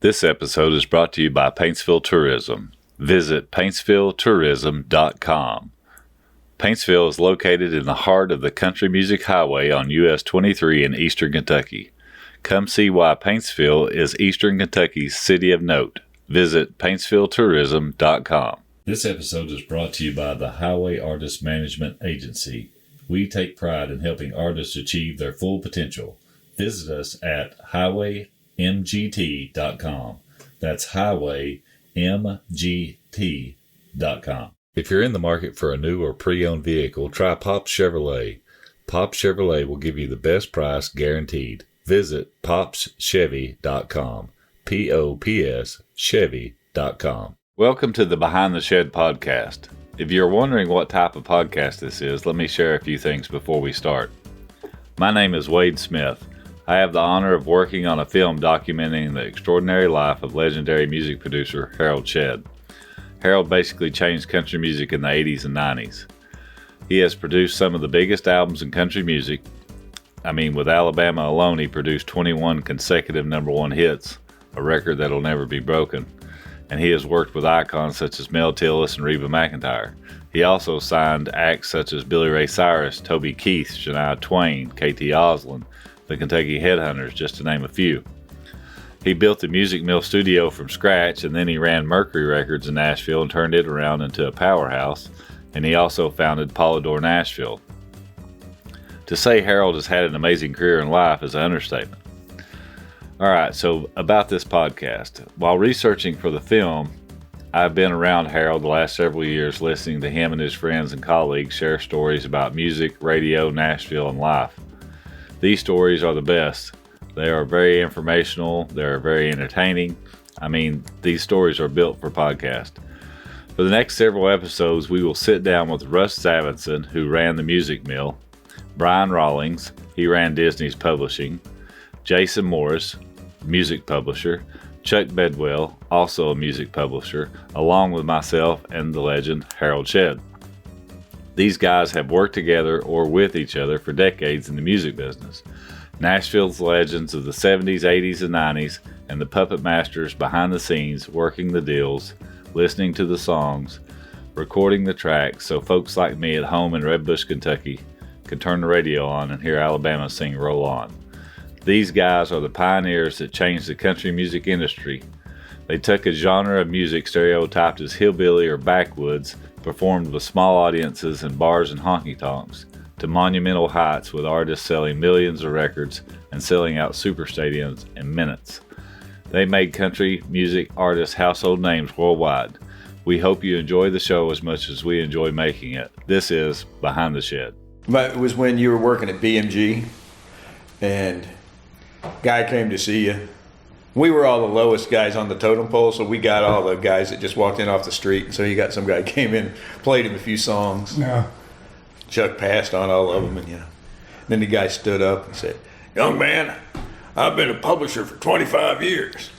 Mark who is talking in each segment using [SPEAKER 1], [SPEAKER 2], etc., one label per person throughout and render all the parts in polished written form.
[SPEAKER 1] This episode is brought to you by Paintsville Tourism. Visit paintsvilletourism.com. Paintsville is located in the heart of the Country Music Highway on US 23 in eastern Kentucky. Come see why Paintsville is eastern Kentucky's city of note. Visit paintsvilletourism.com. This episode is brought to you by the Highway Artist Management Agency. We take pride in helping artists achieve their full potential. Visit us at highwaymgt.com. That's highwaymgt.com. If you're in the market for a new or pre-owned vehicle, try Pops Chevrolet. Pops Chevrolet will give you the best price guaranteed. Visit popschevy.com. P-O-P-S Chevy.com. Welcome to the Behind the Shed podcast. If you're wondering what type of podcast this is, let me share a few things before we start. My name is Wade Smith. I have the honor of working on a film documenting the extraordinary life of legendary music producer Harold Shedd. Harold basically changed country music in the 80s and 90s. He has produced some of the biggest albums in country music. With Alabama alone, he produced 21 consecutive number one hits, a record that'll never be broken. And he has worked with icons such as Mel Tillis and Reba McEntire. He also signed acts such as Billy Ray Cyrus, Toby Keith, Shania Twain, KT Oslin, the Kentucky Headhunters, just to name a few. He built the Music Mill studio from scratch, and then he ran Mercury Records in Nashville and turned it around into a powerhouse, and he also founded Polydor Nashville. To say Harold has had an amazing career in life is an understatement. Alright, so about this podcast. While researching for the film, I've been around Harold the last several years, listening to him and his friends and colleagues share stories about music, radio, Nashville, and life. These stories are the best. They are very informational. They're very entertaining. These stories are built for podcast. For the next several episodes, we will sit down with Russ Zavitson, who ran the Music Mill, Brian Rawlings, he ran Disney's publishing, Jason Morris, music publisher, Chuck Bedwell, also a music publisher, along with myself and the legend Harold Shedd. These guys have worked together or with each other for decades in the music business. Nashville's legends of the 70s, 80s, and 90s, and the puppet masters behind the scenes, working the deals, listening to the songs, recording the tracks, so folks like me at home in Red Bush, Kentucky, can turn the radio on and hear Alabama sing Roll On. These guys are the pioneers that changed the country music industry. They took a genre of music stereotyped as hillbilly or backwoods, performed with small audiences in bars and honky-tonks, to monumental heights with artists selling millions of records and selling out super stadiums in minutes. They made country music artists household names worldwide. We hope you enjoy the show as much as we enjoy making it. This is Behind the Shed.
[SPEAKER 2] But it was when you were working at BMG and guy came to see you. We were all the lowest guys on the totem pole, so we got all the guys that just walked in off the street. And so you got some guy came in, played him a few songs.
[SPEAKER 3] Yeah.
[SPEAKER 2] Chuck passed on all of them, and then the guy stood up and said, "Young man, I've been a publisher for 25 years."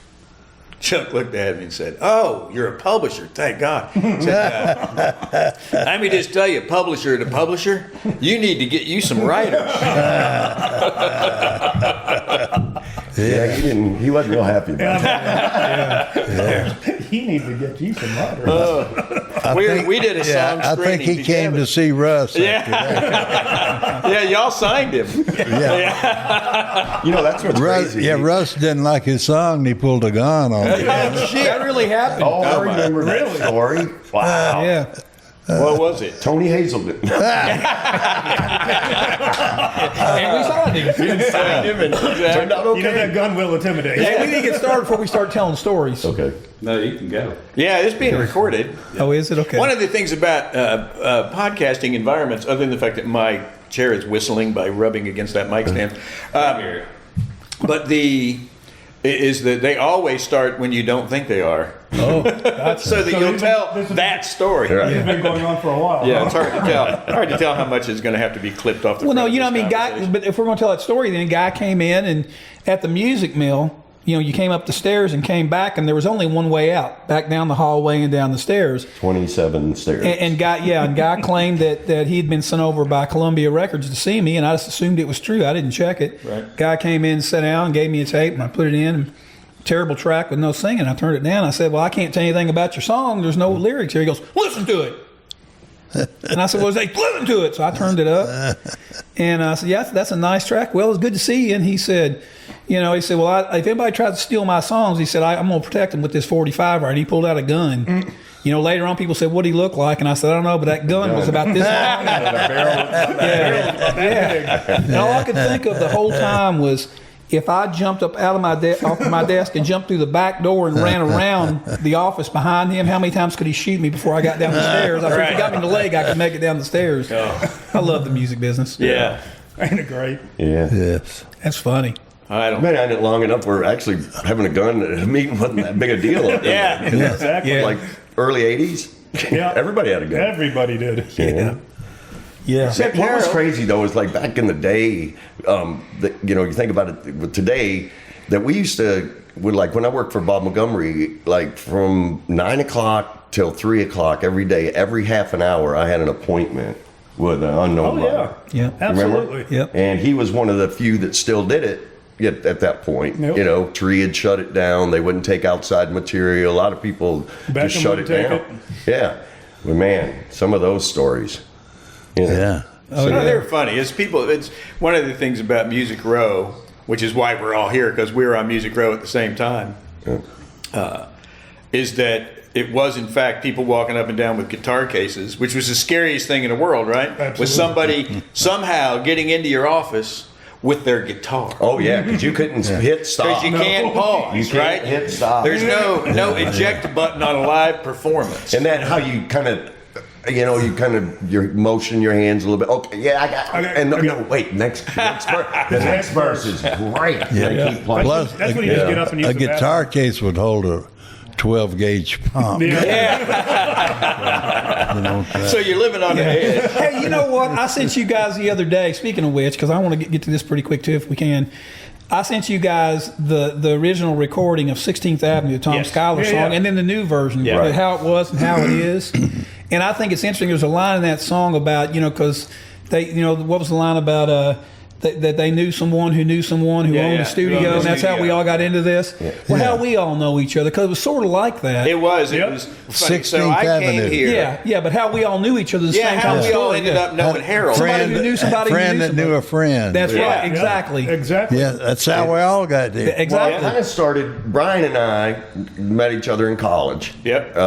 [SPEAKER 2] Chuck looked at me and said, "Oh, you're a publisher, thank God." Said, let me just tell you, publisher to publisher, you need to get you some writers.
[SPEAKER 4] Yeah, he wasn't real happy about
[SPEAKER 3] Yeah. He needs to get you some writers.
[SPEAKER 2] We did a song
[SPEAKER 5] I think he
[SPEAKER 2] together.
[SPEAKER 5] came to see Russ.
[SPEAKER 2] Yeah, y'all signed him.
[SPEAKER 5] Yeah.
[SPEAKER 4] That's what's crazy.
[SPEAKER 5] Russ didn't like his song and he pulled a gun on it.
[SPEAKER 2] Oh, shit. That really happened.
[SPEAKER 4] Oh, I remember that story. Wow.
[SPEAKER 3] Yeah.
[SPEAKER 2] What was it?
[SPEAKER 4] Tony Hazelden.
[SPEAKER 3] And we signed him.
[SPEAKER 2] Signed him and turned out okay.
[SPEAKER 3] That gun will intimidate. Hey, we need to get started before we start telling stories.
[SPEAKER 4] Okay.
[SPEAKER 1] No, you can go.
[SPEAKER 2] Yeah, it's being recorded.
[SPEAKER 3] Oh, is it? Okay.
[SPEAKER 2] One of the things about podcasting environments, other than the fact that my chair is whistling by rubbing against that mic stand, but is that they always start when you don't think they are.
[SPEAKER 3] Oh,
[SPEAKER 2] so that you'll tell that story.
[SPEAKER 3] It's been going on for a while.
[SPEAKER 2] Yeah, it's hard to tell. Hard to tell how much is going to have to be clipped off the
[SPEAKER 3] Well, no,
[SPEAKER 2] front of this
[SPEAKER 3] guy.
[SPEAKER 2] conversation.
[SPEAKER 3] But if we're going to tell that story, then a guy came in and at the Music Mill, you came up the stairs and came back, and there was only one way out, back down the hallway and down the stairs.
[SPEAKER 4] 27 stairs.
[SPEAKER 3] And guy claimed that he'd been sent over by Columbia Records to see me, and I just assumed it was true. I didn't check it.
[SPEAKER 2] Right.
[SPEAKER 3] Guy came in, sat down, and gave me a tape, and I put it in. And terrible track with no singing. I turned it down. I said, well, I can't tell you anything about your song. There's no lyrics here. He goes, listen to it. And I said, well, listen to it. So I turned it up. And I said, yeah, that's a nice track. Well, it's good to see you. And he said, well, if anybody tries to steal my songs, he said, I'm going to protect them with this 45. And he pulled out a gun. Later on, people said, what did he look like? And I said, I don't know, but that gun was about this long. And all I could think of the whole time was, if I jumped up out of off my desk and jumped through the back door and ran around the office behind him, how many times could he shoot me before I got down the stairs? I think if he got me in the leg, I could make it down the stairs. I love the music business.
[SPEAKER 2] Yeah.
[SPEAKER 6] Ain't it great?
[SPEAKER 4] Yeah.
[SPEAKER 5] Yes.
[SPEAKER 3] That's funny.
[SPEAKER 4] Been at it long enough where actually having a gun at a meeting wasn't that big a deal.
[SPEAKER 2] Yeah.
[SPEAKER 6] Exactly.
[SPEAKER 3] Yeah.
[SPEAKER 4] Like early 80s.
[SPEAKER 6] Yeah.
[SPEAKER 4] Everybody had a gun.
[SPEAKER 6] Everybody did.
[SPEAKER 4] Yeah.
[SPEAKER 3] Yeah.
[SPEAKER 4] What was crazy though is like back in the day, you think about it with today, that we used to, when I worked for Bob Montgomery, like from 9 o'clock till 3 o'clock every day, every half an hour, I had an appointment with an unknown lover.
[SPEAKER 3] Yeah.
[SPEAKER 6] Absolutely.
[SPEAKER 3] Yep.
[SPEAKER 4] And he was one of the few that still did it at that point.
[SPEAKER 6] Yep.
[SPEAKER 4] Tree had shut it down. They wouldn't take outside material. A lot of people
[SPEAKER 6] Beckham
[SPEAKER 4] just shut it
[SPEAKER 6] wouldn't take
[SPEAKER 4] down. Yeah. But man, some of those stories.
[SPEAKER 5] Yeah.
[SPEAKER 2] They're funny. It's one of the things about Music Row, which is why we're all here, because we were on Music Row at the same time, is that it was, in fact, people walking up and down with guitar cases, which was the scariest thing in the world, right?
[SPEAKER 6] Absolutely.
[SPEAKER 2] Was somebody somehow getting into your office with their guitar.
[SPEAKER 4] Oh, yeah, because you couldn't hit stop.
[SPEAKER 2] Because you can't pause,
[SPEAKER 4] You can't
[SPEAKER 2] right?
[SPEAKER 4] hit stop.
[SPEAKER 2] There's no eject button on a live performance.
[SPEAKER 4] And that how you kind of, you motion your hands a little bit. Okay, yeah, I got.
[SPEAKER 6] Okay,
[SPEAKER 4] and
[SPEAKER 6] okay.
[SPEAKER 4] no, wait, next verse. The next verse is great.
[SPEAKER 5] Yeah.
[SPEAKER 4] They keep playing.
[SPEAKER 5] Plus,
[SPEAKER 6] That's when you just get up and use
[SPEAKER 5] a
[SPEAKER 6] the
[SPEAKER 5] guitar case would hold a 12-gauge pump.
[SPEAKER 2] So you're living on the edge.
[SPEAKER 3] Hey, you know what? I sent you guys the other day, speaking of which, because I want to get to this pretty quick too if we can. I sent you guys the original recording of 16th Avenue, the Tom
[SPEAKER 2] Yes.
[SPEAKER 3] Schuyler song,
[SPEAKER 6] Yeah.
[SPEAKER 3] and then the new version,
[SPEAKER 2] Yeah.
[SPEAKER 3] how it was and how it is. And I think it's interesting. There's a line in that song about, because they, what was the line about that they knew someone who knew someone who owned a studio,
[SPEAKER 2] Who owned a
[SPEAKER 3] and that's how we
[SPEAKER 2] studio.
[SPEAKER 3] all got into this. Well, how we all know each other, because it was sort of like that.
[SPEAKER 2] It was
[SPEAKER 6] Yep.
[SPEAKER 2] funny. So
[SPEAKER 5] 16th
[SPEAKER 2] I came
[SPEAKER 5] Avenue.
[SPEAKER 2] here.
[SPEAKER 3] Yeah, but how we all knew each other the same
[SPEAKER 2] how
[SPEAKER 3] kind of
[SPEAKER 2] we all
[SPEAKER 3] story.
[SPEAKER 2] ended up knowing Harold.
[SPEAKER 3] Somebody who knew somebody who
[SPEAKER 5] friend
[SPEAKER 3] knew
[SPEAKER 5] that knew
[SPEAKER 3] somebody.
[SPEAKER 5] a friend.
[SPEAKER 3] That's
[SPEAKER 2] Yeah.
[SPEAKER 3] right, exactly.
[SPEAKER 6] Exactly.
[SPEAKER 5] Yeah, that's how we all got there.
[SPEAKER 4] Well, it
[SPEAKER 3] Exactly.
[SPEAKER 4] kind of started. Brian and I met each other in college.
[SPEAKER 2] Yep.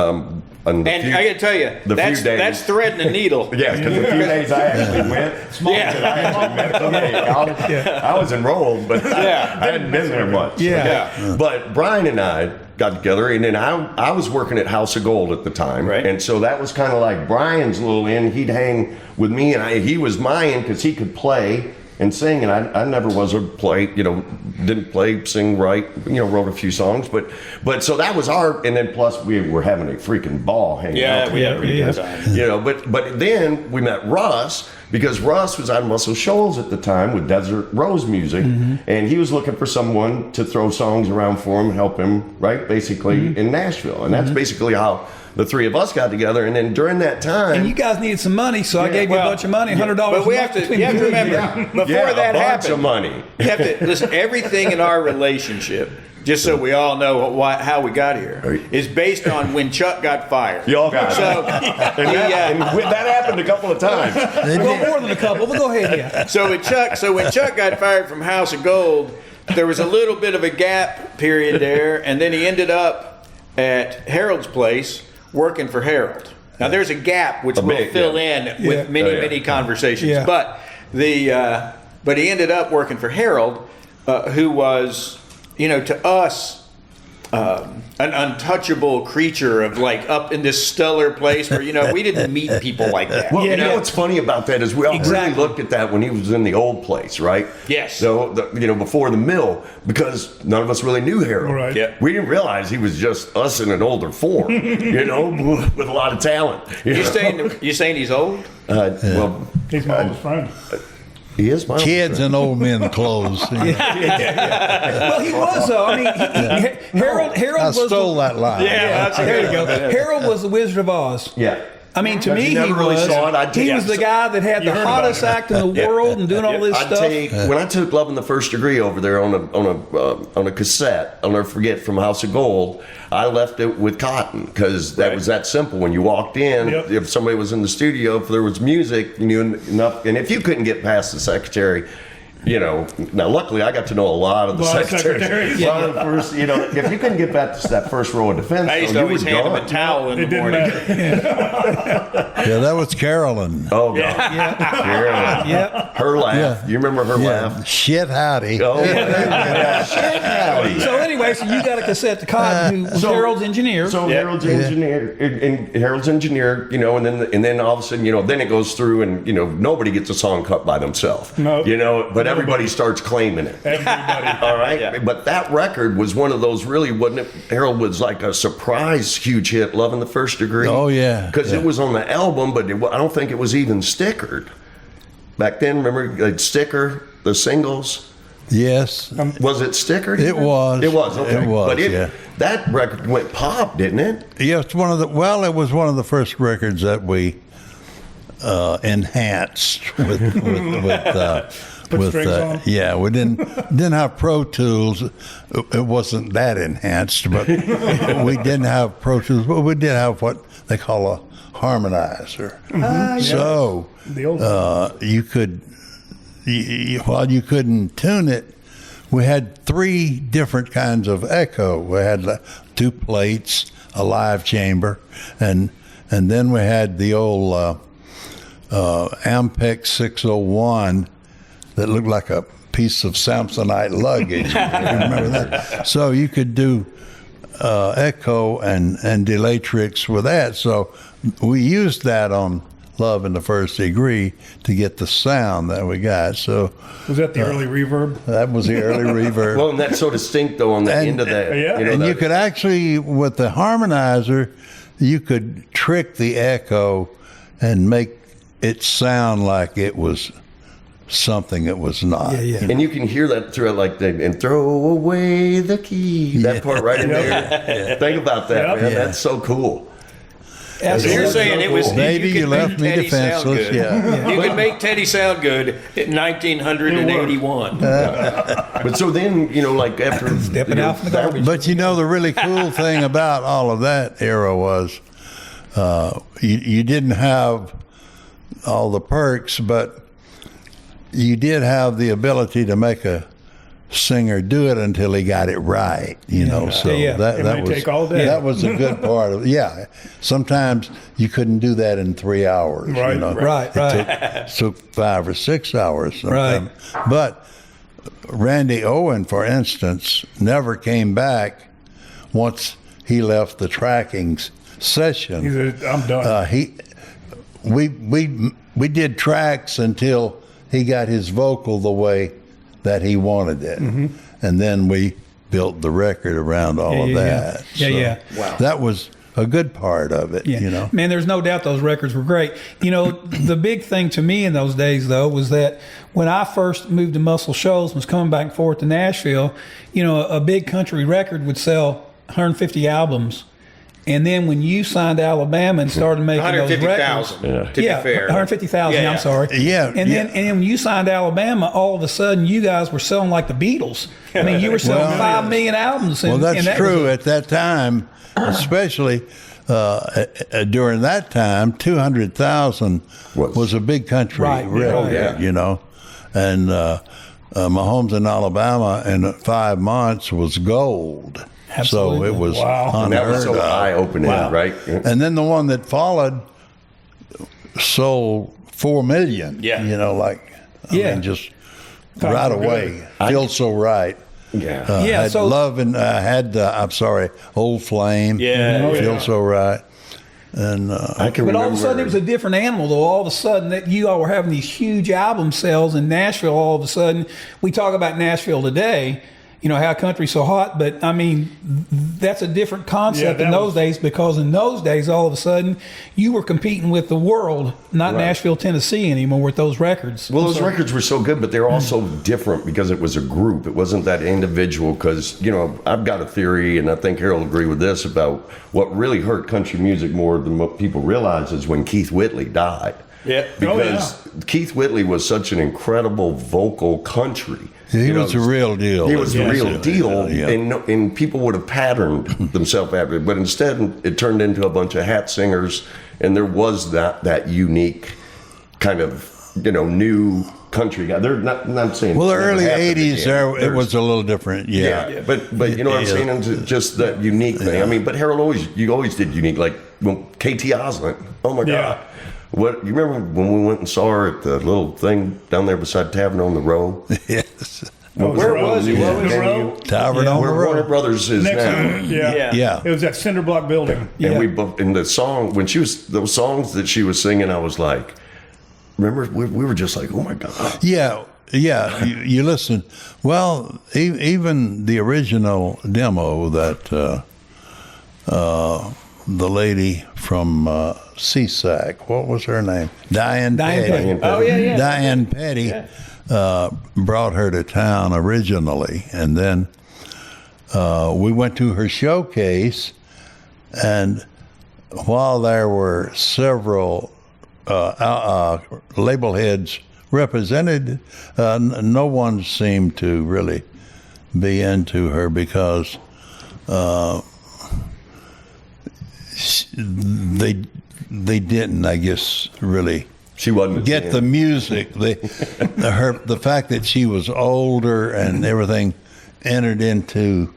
[SPEAKER 4] And
[SPEAKER 2] And I got to tell you,
[SPEAKER 4] the few
[SPEAKER 2] that's
[SPEAKER 4] days-
[SPEAKER 2] threading a needle.
[SPEAKER 4] Yeah, because the few days I actually went, I was enrolled, but
[SPEAKER 2] Yeah.
[SPEAKER 4] I hadn't been there much.
[SPEAKER 3] Yeah.
[SPEAKER 4] But Brian and I got together, and then I was working at House of Gold at the time,
[SPEAKER 2] Right.
[SPEAKER 4] and so that was kind of like Brian's little end. He'd hang with me, and he was my end because he could play and sing, and I never was a play, didn't play, sing, write, wrote a few songs, but so that was and then plus we were having a freaking ball hanging out.
[SPEAKER 2] Yeah, we had a pretty good time.
[SPEAKER 4] But then we met Russ, because Russ was on Muscle Shoals at the time with Desert Rose Music, and he was looking for someone to throw songs around for him, help him, right, basically in Nashville, and that's basically how the three of us got together. And then during that time,
[SPEAKER 3] And you guys needed some money, so I gave you a bunch of money, $100.
[SPEAKER 2] But we have to remember, before that
[SPEAKER 4] a bunch
[SPEAKER 2] happened,
[SPEAKER 4] of money.
[SPEAKER 2] you have to listen. Everything in our relationship, just so we all know how we got here, is based on when Chuck got fired.
[SPEAKER 4] Y'all got it.
[SPEAKER 2] So,
[SPEAKER 4] And that happened a couple of times.
[SPEAKER 3] Well, more than a couple, but go ahead, yeah.
[SPEAKER 2] So when Chuck got fired from House of Gold, there was a little bit of a gap period there, and then he ended up at Harold's place working for Harold. Now there's a gap which we'll fill in with many conversations,
[SPEAKER 3] Yeah.
[SPEAKER 2] but he ended up working for Harold, who was, to us, an untouchable creature of up in this stellar place where we didn't meet people like that.
[SPEAKER 4] Well, you know what's funny about that is we all
[SPEAKER 3] Exactly.
[SPEAKER 4] really looked at that when he was in the old place, right?
[SPEAKER 2] Yes.
[SPEAKER 4] So, before the mill, because none of us really knew Harold.
[SPEAKER 6] Right.
[SPEAKER 2] Yeah.
[SPEAKER 4] We didn't realize he was just us in an older form, with a lot of talent.
[SPEAKER 2] You saying he's old?
[SPEAKER 4] Well,
[SPEAKER 6] He's my oldest friend.
[SPEAKER 4] he is my
[SPEAKER 5] Kids in old men clothes.
[SPEAKER 3] Well, he was, though. I mean, Harold
[SPEAKER 5] I
[SPEAKER 3] was
[SPEAKER 5] stole that line.
[SPEAKER 2] Yeah, that's
[SPEAKER 3] there you go. Harold was the Wizard of Oz.
[SPEAKER 4] Yeah.
[SPEAKER 3] I mean, to
[SPEAKER 4] But
[SPEAKER 3] me,
[SPEAKER 4] you never
[SPEAKER 3] he
[SPEAKER 4] really
[SPEAKER 3] was.
[SPEAKER 4] saw it. I'd
[SPEAKER 3] He
[SPEAKER 4] take-
[SPEAKER 3] was the guy that had
[SPEAKER 6] You
[SPEAKER 3] the
[SPEAKER 6] heard
[SPEAKER 3] hottest
[SPEAKER 6] about
[SPEAKER 3] act in the world and doing all this
[SPEAKER 4] I'd
[SPEAKER 3] stuff.
[SPEAKER 4] take when I took "Love in the First Degree" over there on a cassette. I'll never forget, from House of Gold. I left it with Cotton because that was that simple. When you walked in,
[SPEAKER 6] Yep.
[SPEAKER 4] if somebody was in the studio, if there was music, you knew enough. And if you couldn't get past the secretary, now luckily I got to know a lot of the
[SPEAKER 6] A lot of
[SPEAKER 4] secretaries.
[SPEAKER 6] secretaries.
[SPEAKER 4] A lot of the first, if you couldn't get past that first row of defense,
[SPEAKER 2] I used to
[SPEAKER 4] you
[SPEAKER 2] always
[SPEAKER 4] were
[SPEAKER 2] hand him a
[SPEAKER 4] gone.
[SPEAKER 2] towel in
[SPEAKER 6] It
[SPEAKER 2] the
[SPEAKER 6] didn't
[SPEAKER 2] morning.
[SPEAKER 6] matter.
[SPEAKER 5] Yeah, that was Carolyn.
[SPEAKER 4] Oh God, Carolyn.
[SPEAKER 3] Yep.
[SPEAKER 4] Her laugh.
[SPEAKER 5] Yeah.
[SPEAKER 4] You remember her
[SPEAKER 5] Yeah,
[SPEAKER 4] laugh?
[SPEAKER 5] shit howdy.
[SPEAKER 4] Oh, yeah.
[SPEAKER 3] So anyway, so you got a cassette to Cotton, who was
[SPEAKER 4] So-
[SPEAKER 3] Harold's engineer.
[SPEAKER 4] So Harold's engineer, and Harold's engineer, and then all of a sudden, then it goes through, and nobody gets a song cut by themselves.
[SPEAKER 6] No.
[SPEAKER 4] But everybody starts claiming it.
[SPEAKER 6] Everybody.
[SPEAKER 4] All right,
[SPEAKER 2] Yeah.
[SPEAKER 4] but that record was one of those, really, wasn't it? Harold was like a surprise huge hit, "Love in the First Degree."
[SPEAKER 5] Oh, yeah.
[SPEAKER 4] because
[SPEAKER 5] Yeah.
[SPEAKER 4] it was on the album, but I don't think it was even stickered back then. Remember, like, sticker the singles.
[SPEAKER 5] Yes.
[SPEAKER 4] Was it stickered?
[SPEAKER 5] It was.
[SPEAKER 4] It was. Okay.
[SPEAKER 5] It was,
[SPEAKER 4] But
[SPEAKER 5] yeah.
[SPEAKER 4] that record went pop, didn't it?
[SPEAKER 5] Yeah, it was one of the first records that we enhanced
[SPEAKER 6] Put strings on?
[SPEAKER 5] yeah, we didn't have Pro Tools. It wasn't that enhanced, but we didn't have Pro Tools, but we did have what they call a harmonizer. So
[SPEAKER 6] The old
[SPEAKER 5] you could, while you couldn't tune it, we had 3 different kinds of echo. We had 2 plates, a live chamber, and then we had the old Ampex 601 that looked like a piece of Samsonite luggage. You remember that? So you could do echo and delay tricks with that. So we used that on "Love in the First Degree" to get the sound that we got. So
[SPEAKER 6] was that the early reverb?
[SPEAKER 5] that was the early reverb.
[SPEAKER 4] Well, and that's so distinct though on the
[SPEAKER 5] And-
[SPEAKER 4] end of that.
[SPEAKER 6] Yeah.
[SPEAKER 5] And
[SPEAKER 4] that-
[SPEAKER 5] you could actually, with the harmonizer, you could trick the echo and make it sound like it was something it was not.
[SPEAKER 3] Yeah.
[SPEAKER 4] and you can hear that throughout, like and throw away the key. That part right in there. Think about that,
[SPEAKER 6] Yep.
[SPEAKER 4] man.
[SPEAKER 5] Yeah.
[SPEAKER 4] That's so cool.
[SPEAKER 2] So
[SPEAKER 3] Absolutely.
[SPEAKER 2] you're saying it was
[SPEAKER 5] Baby,
[SPEAKER 2] could
[SPEAKER 5] you
[SPEAKER 2] make
[SPEAKER 5] left me
[SPEAKER 2] Teddy sound
[SPEAKER 5] defenseless.
[SPEAKER 2] good.
[SPEAKER 5] Yeah.
[SPEAKER 2] You could make Teddy sound good in 1981.
[SPEAKER 4] But so then, like after
[SPEAKER 3] Stepping out from the garbage.
[SPEAKER 5] But the really cool thing about all of that era was you didn't have all the perks, but you did have the ability to make a singer do it until he got it right, So
[SPEAKER 3] Yeah.
[SPEAKER 5] that
[SPEAKER 6] It
[SPEAKER 5] that
[SPEAKER 6] may
[SPEAKER 5] was
[SPEAKER 6] take all day.
[SPEAKER 5] that was a good part of it. Yeah. Sometimes you couldn't do that in 3 hours.
[SPEAKER 6] Right.
[SPEAKER 3] Right.
[SPEAKER 5] It took 5 or 6 hours sometimes. But Randy Owen, for instance, never came back once he left the tracking session.
[SPEAKER 6] He said, "I'm done."
[SPEAKER 5] We did tracks until he got his vocal the way that he wanted it, and then we built the record around all of that.
[SPEAKER 3] Yeah.
[SPEAKER 2] Wow.
[SPEAKER 5] That was a good part of it.
[SPEAKER 3] Yeah. Man, there's no doubt those records were great. The big thing to me in those days, though, was that when I first moved to Muscle Shoals and was coming back and forth to Nashville, a big country record would sell 150 albums. And then when you signed to Alabama and started making those records,
[SPEAKER 2] 150,000 to be fair.
[SPEAKER 3] 150,000.
[SPEAKER 2] Yeah.
[SPEAKER 3] I'm sorry.
[SPEAKER 5] Yeah,
[SPEAKER 3] And then when you signed to Alabama, all of a sudden you guys were selling like the Beatles. I mean, you were selling 5 million albums.
[SPEAKER 5] Well,
[SPEAKER 3] And,
[SPEAKER 5] that's
[SPEAKER 3] and that
[SPEAKER 5] true.
[SPEAKER 3] was
[SPEAKER 5] At that time, especially during that time, 200,000 was a big country
[SPEAKER 3] Right,
[SPEAKER 5] record,
[SPEAKER 2] yeah.
[SPEAKER 5] And my homes in Alabama in 5 months was gold.
[SPEAKER 3] Absolutely.
[SPEAKER 5] So it was
[SPEAKER 6] Wow.
[SPEAKER 4] And that was so
[SPEAKER 5] unheard of.
[SPEAKER 4] eye-opening, right?
[SPEAKER 5] And then the one that followed sold 4 million.
[SPEAKER 2] Yeah.
[SPEAKER 3] Yeah.
[SPEAKER 5] Just
[SPEAKER 6] Times
[SPEAKER 5] right
[SPEAKER 6] were
[SPEAKER 5] away. Feels so right.
[SPEAKER 4] Yeah.
[SPEAKER 3] Yeah,
[SPEAKER 5] Had
[SPEAKER 3] so-
[SPEAKER 5] Love and Old Flame.
[SPEAKER 2] Yeah.
[SPEAKER 5] Feels so right. And
[SPEAKER 4] I can
[SPEAKER 3] But
[SPEAKER 4] remember.
[SPEAKER 3] all of a sudden, it was a different animal, though. All of a sudden, that you all were having these huge album sales in Nashville. All of a sudden, we talk about Nashville today. how country's so hot. But I mean, that's a different concept in those days, because in those days, all of a sudden, you were competing with the world, not Nashville, Tennessee anymore with those records.
[SPEAKER 4] Well, those records were so good, but they're also different because it was a group. It wasn't that individual. Because I've got a theory, and I think Harold will agree with this, about what really hurt country music more than what people realize is when Keith Whitley died.
[SPEAKER 2] Yeah.
[SPEAKER 4] Because Keith Whitley was such an incredible vocal country.
[SPEAKER 5] He was the real deal.
[SPEAKER 4] He was the real deal, and people would have patterned themselves after it. But instead, it turned into a bunch of hat singers, and there was that unique kind of new country guy. They're not saying.
[SPEAKER 5] Well, the early '80s, it was a little different. Yeah.
[SPEAKER 4] But you know what I'm saying? It's just that unique thing. I mean, but Harold you always did unique. Like when KT Osland. Oh my God. What you remember when we went and saw her at the little thing down there beside Tavern on the Row?
[SPEAKER 5] Yes.
[SPEAKER 4] Where was he?
[SPEAKER 5] Tavern on the Row.
[SPEAKER 4] Warner Brothers is now.
[SPEAKER 6] Yeah. It was that cinder block building.
[SPEAKER 4] And we both in the song when she was those songs that she was singing, I was like, remember we were just like, oh my God.
[SPEAKER 5] Yeah. You listen. Well, even the original demo that the lady from CSAC, what was her name? Diane Petty.
[SPEAKER 2] Oh, yeah.
[SPEAKER 5] Diane Petty brought her to town originally, and then we went to her showcase, and while there were several label heads represented, no one seemed to really be into her because they didn't, I guess, really
[SPEAKER 4] She wasn't
[SPEAKER 5] get the music. The fact that she was older and everything entered into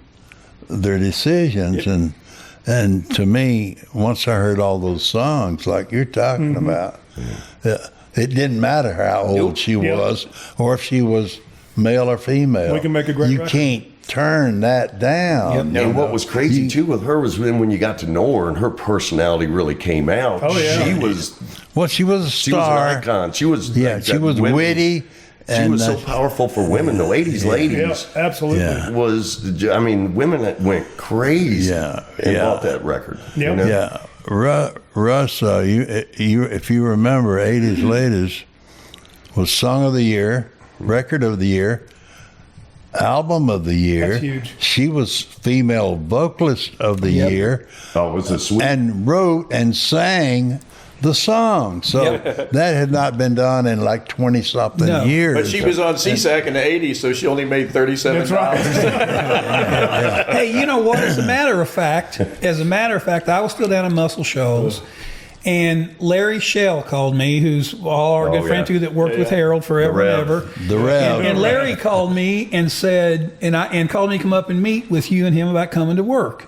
[SPEAKER 5] their decisions. And to me, once I heard all those songs like you're talking about, it didn't matter how old she was or if she was male or female.
[SPEAKER 6] We can make a great
[SPEAKER 5] You
[SPEAKER 6] record.
[SPEAKER 5] can't turn that down.
[SPEAKER 4] And what was crazy too with her was when you got to know her and her personality really came out.
[SPEAKER 6] Oh, yeah.
[SPEAKER 4] She was
[SPEAKER 5] She was a
[SPEAKER 4] she was
[SPEAKER 5] star.
[SPEAKER 4] an icon. She was
[SPEAKER 5] She was witty.
[SPEAKER 4] She was so powerful for women. The 80s ladies
[SPEAKER 6] Yeah, absolutely.
[SPEAKER 5] Yeah.
[SPEAKER 4] was, I mean, women that went crazy and bought that record.
[SPEAKER 6] Yep.
[SPEAKER 5] Yeah, Russ, if you remember, 80s Ladies was Song of the Year, Record of the Year, Album of the Year.
[SPEAKER 6] That's huge.
[SPEAKER 5] She was Female Vocalist of the Year.
[SPEAKER 4] Oh, it was a sweet.
[SPEAKER 5] And wrote and sang the song. So that had not been done in like 20-something years.
[SPEAKER 2] But she was on CSAC in the 80s, so she only made $37.
[SPEAKER 6] That's right.
[SPEAKER 3] Hey, you know what? As a matter of fact, I was still down in Muscle Shoals, and Larry Shell called me, who's all our good friend too, that worked with Harold forever and ever.
[SPEAKER 5] The Rev.
[SPEAKER 3] And Larry called me and said, and called me to come up and meet with you and him about coming to work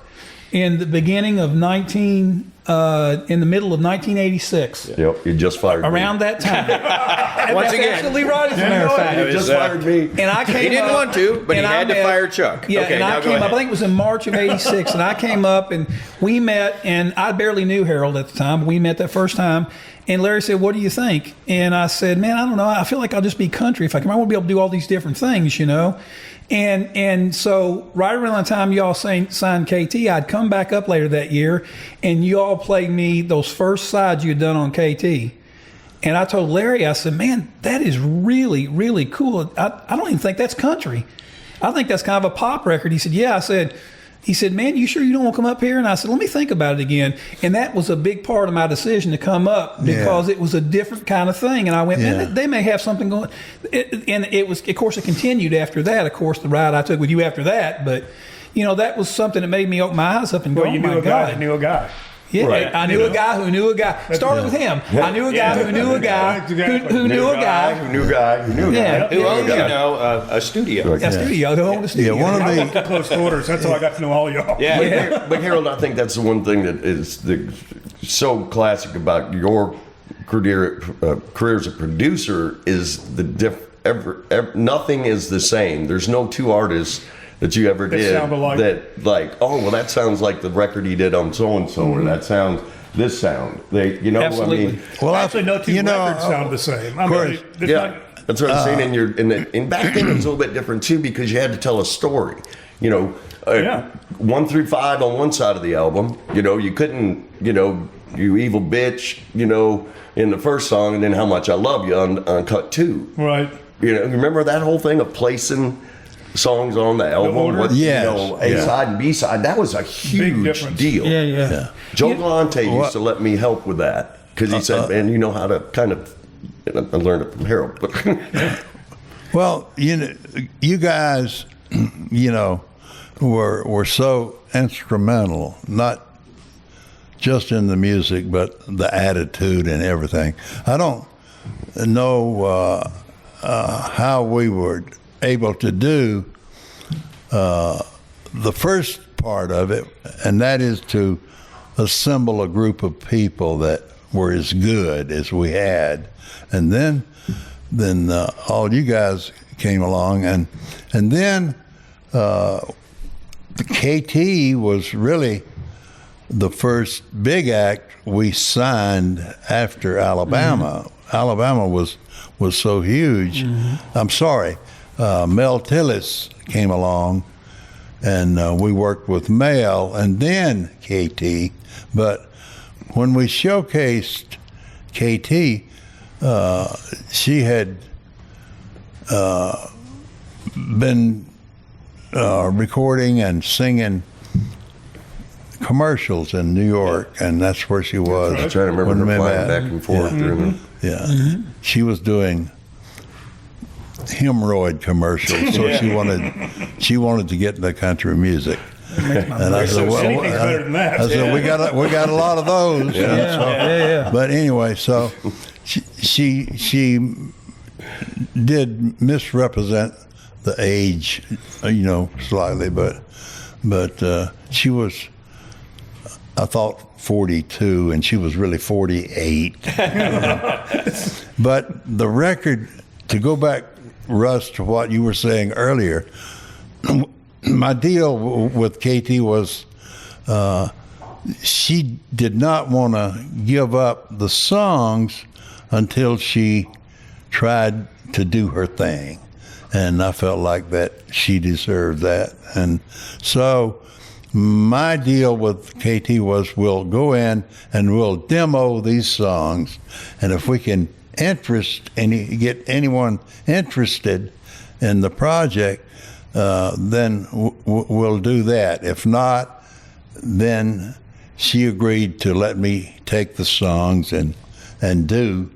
[SPEAKER 3] in the beginning of in the middle of 1986.
[SPEAKER 4] Yep, you just fired
[SPEAKER 3] Around
[SPEAKER 4] me.
[SPEAKER 3] that time.
[SPEAKER 2] Once
[SPEAKER 3] That's
[SPEAKER 2] again.
[SPEAKER 3] absolutely right, as a matter of fact.
[SPEAKER 4] You just fired me.
[SPEAKER 3] And I came
[SPEAKER 2] He didn't
[SPEAKER 3] up,
[SPEAKER 2] want to, but he
[SPEAKER 3] and I
[SPEAKER 2] had to
[SPEAKER 3] met-
[SPEAKER 2] fire Chuck.
[SPEAKER 3] Yeah,
[SPEAKER 2] Okay,
[SPEAKER 3] and
[SPEAKER 2] now
[SPEAKER 3] I
[SPEAKER 2] go
[SPEAKER 3] came up,
[SPEAKER 2] ahead.
[SPEAKER 3] I think it was in March of 86, and I came up and we met, and I barely knew Harold at the time. We met that first time, and Larry said, "What do you think?" And I said, "Man, I don't know. I feel like I'll just be country if I can. I want to be able to do all these different things, you know." And so right around the time y'all signed KT, I'd come back up later that year, and y'all played me those first sides you'd done on KT. And I told Larry, I said, "Man, that is really, really cool. I don't even think that's country. I think that's kind of a pop record." He said, "Yeah." He said, "Man, you sure you don't want to come up here?" And I said, "Let me think about it again." And that was a big part of my decision to come up because it was a different kind of thing. And I went, "Man, they may have something going." And it was, of course, it continued after that. Of course, the ride I took with you after that. But, you know, that was something that made me open my eyes up and go,
[SPEAKER 6] Well, you
[SPEAKER 3] "Oh,
[SPEAKER 6] knew
[SPEAKER 3] my
[SPEAKER 6] a guy
[SPEAKER 3] God."
[SPEAKER 6] that knew a guy.
[SPEAKER 3] Yeah,
[SPEAKER 4] Right.
[SPEAKER 3] I knew a guy who knew a guy. Started with him. I knew a guy who knew a guy who knew a guy.
[SPEAKER 4] Who knew a guy. Who knew a guy.
[SPEAKER 3] Yeah.
[SPEAKER 2] Who owns, you know, a studio.
[SPEAKER 3] A studio. Who owned a studio.
[SPEAKER 5] Yeah, one of
[SPEAKER 6] I
[SPEAKER 5] the
[SPEAKER 6] worked at close quarters. That's how I got to know all y'all.
[SPEAKER 2] Yeah.
[SPEAKER 4] But Harold, I think that's the one thing that is so classic about your career as a producer is nothing is the same. There's no two artists that you ever did
[SPEAKER 6] sound alike.
[SPEAKER 4] that like, oh well, that sounds like the record he did on so and so, or that sounds this sound. They, you know,
[SPEAKER 3] Absolutely.
[SPEAKER 4] I mean,
[SPEAKER 5] well,
[SPEAKER 6] Actually, no two
[SPEAKER 5] you know,
[SPEAKER 6] records sound the same. I
[SPEAKER 5] of course,
[SPEAKER 6] mean, there's
[SPEAKER 4] yeah.
[SPEAKER 6] not-
[SPEAKER 4] That's what I'm saying. And back then it was a little bit different too because you had to tell a story. 1 through 5 on one side of the album. You couldn't, you evil bitch, in the first song, and then how much I love you on cut 2.
[SPEAKER 6] Right.
[SPEAKER 4] Remember that whole thing of placing songs on the album?
[SPEAKER 6] order?
[SPEAKER 4] A side and B side. That was a huge deal.
[SPEAKER 3] Yeah.
[SPEAKER 4] Joe Galante used to let me help with that because he said, "Man, you know how to kind of." I learned it from Harold. But
[SPEAKER 5] Well, you guys, were so instrumental, not just in the music, but the attitude and everything. I don't know how we were able to do the first part of it, and that is to assemble a group of people that were as good as we had, and then all you guys came along, and then the KT was really the first big act we signed after Alabama. Alabama was so huge. I'm sorry, Mel Tillis came along, and we worked with Mel and then KT. But when we showcased KT, she had been recording and singing commercials in New York, and that's where she was.
[SPEAKER 4] I'm trying to remember her flying back and forth during the.
[SPEAKER 5] She was doing hemorrhoid commercials, so she wanted to get into country music. And I said, well,
[SPEAKER 6] anything's better than that.
[SPEAKER 5] I said, we got a lot of those. But anyway, so she did misrepresent the age, slightly, but she was, I thought, 42, and she was really 48. But the record, to go back, Russ, to what you were saying earlier, my deal with KT was she did not want to give up the songs until she tried to do her thing. And I felt like that she deserved that. And so my deal with KT was we'll go in and we'll demo these songs. And if we can get anyone interested in the project, then we'll do that. If not, then she agreed to let me take the songs and do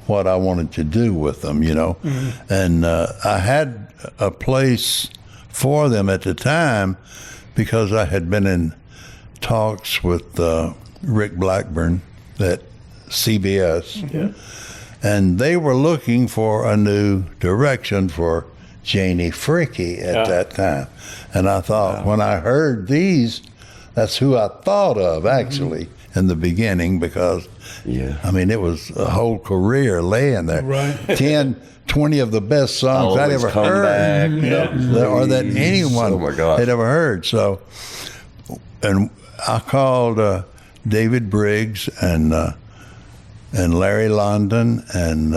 [SPEAKER 5] what I wanted to do with them, And I had a place for them at the time because I had been in talks with Rick Blackburn at CBS. And they were looking for a new direction for Janie Fricke at that time. And I thought, when I heard these, that's who I thought of, actually, in the beginning, because, it was a whole career laying there.
[SPEAKER 6] Right.
[SPEAKER 5] 10, 20 of the best songs I'd ever heard, or that anyone had ever heard. So, and I called David Briggs and Larry London and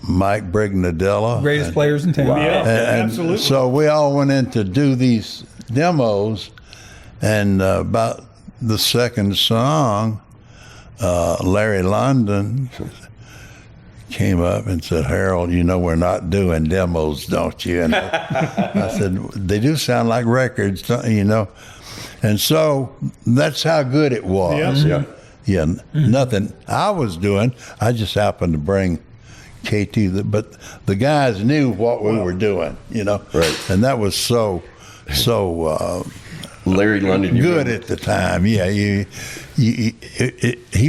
[SPEAKER 5] Mike Brignadella.
[SPEAKER 3] Greatest players in town.
[SPEAKER 6] Absolutely.
[SPEAKER 5] So we all went in to do these demos, and about the second song, Larry London came up and said, "Harold, we're not doing demos, don't you?" And I said, "They do sound like records, And so that's how good it was. Nothing I was doing. I just happened to bring KT, but the guys knew what we were doing,
[SPEAKER 4] Right.
[SPEAKER 5] And that was so
[SPEAKER 4] Larry London,
[SPEAKER 5] good at the time. He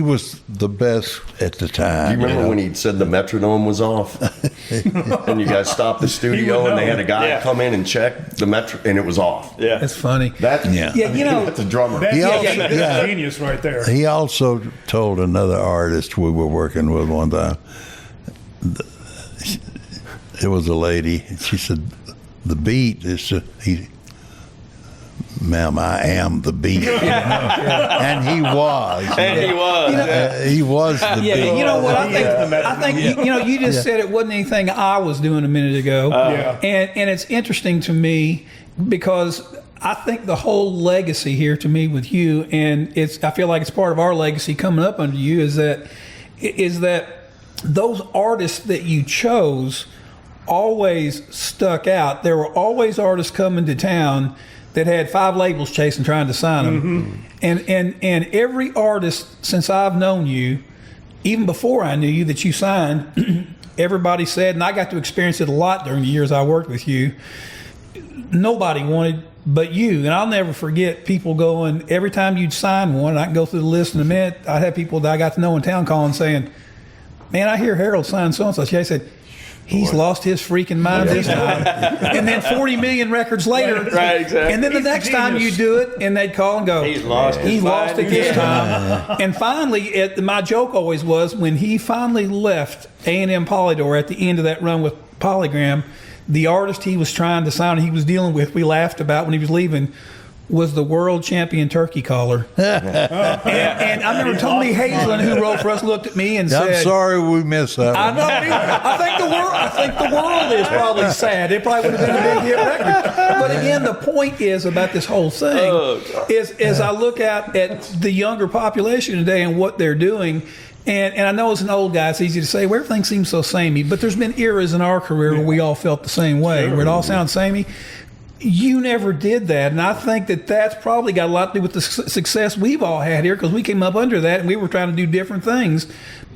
[SPEAKER 5] was the best at the time.
[SPEAKER 4] Do you remember when he said the metronome was off? And you guys stopped the studio and they had a guy come in and check the metronome, and it was off.
[SPEAKER 2] Yeah.
[SPEAKER 3] It's funny.
[SPEAKER 4] That's a drummer.
[SPEAKER 6] That's genius right there.
[SPEAKER 5] He also told another artist we were working with one time, it was a lady, she said, the beat is, ma'am, I am the beat. And he was.
[SPEAKER 2] And he was.
[SPEAKER 5] He was the
[SPEAKER 3] Yeah,
[SPEAKER 5] beat.
[SPEAKER 3] you know what I think?
[SPEAKER 6] Yeah.
[SPEAKER 3] I think you just said it wasn't anything I was doing a minute ago,
[SPEAKER 6] Yeah.
[SPEAKER 3] and it's interesting to me because I think the whole legacy here to me with you, and I feel like it's part of our legacy coming up under you, is that those artists that you chose always stuck out. There were always artists coming to town that had 5 labels chasing, trying to sign them. And every artist since I've known you, even before I knew you, that you signed, everybody said, and I got to experience it a lot during the years I worked with you, nobody wanted but you. And I'll never forget people going, every time you'd sign one, I can go through the list in a minute, I'd have people that I got to know in town calling saying, man, I hear Harold signed so-and-so. I said, he's lost his freaking mind this time. And then 40 million records later.
[SPEAKER 2] Right, exactly.
[SPEAKER 3] And then the
[SPEAKER 6] He's a
[SPEAKER 3] next time you
[SPEAKER 6] genius.
[SPEAKER 3] do it, and they'd call and go,
[SPEAKER 2] He's lost his
[SPEAKER 3] he lost
[SPEAKER 2] mind
[SPEAKER 3] it this
[SPEAKER 2] again.
[SPEAKER 3] time. And finally, my joke always was, when he finally left A&M Polydor at the end of that run with Polygram, the artist he was trying to sign, he was dealing with, we laughed about when he was leaving, was the world champion turkey caller. and I remember Tony Hazelin, who wrote for us, looked at me and said,
[SPEAKER 5] I'm sorry we missed that
[SPEAKER 3] I
[SPEAKER 5] one.
[SPEAKER 3] know. I think the world is probably sad. It probably would have been a big hit record. But again, the point is about this whole thing is as I look at the younger population today and what they're doing. And I know as an old guy, it's easy to say, well, everything seems so samey. But there's been eras in our career where we all felt the same way, where it all sounds samey. You never did that, and I think that's probably got a lot to do with the success we've all had here, because we came up under that and we were trying to do different things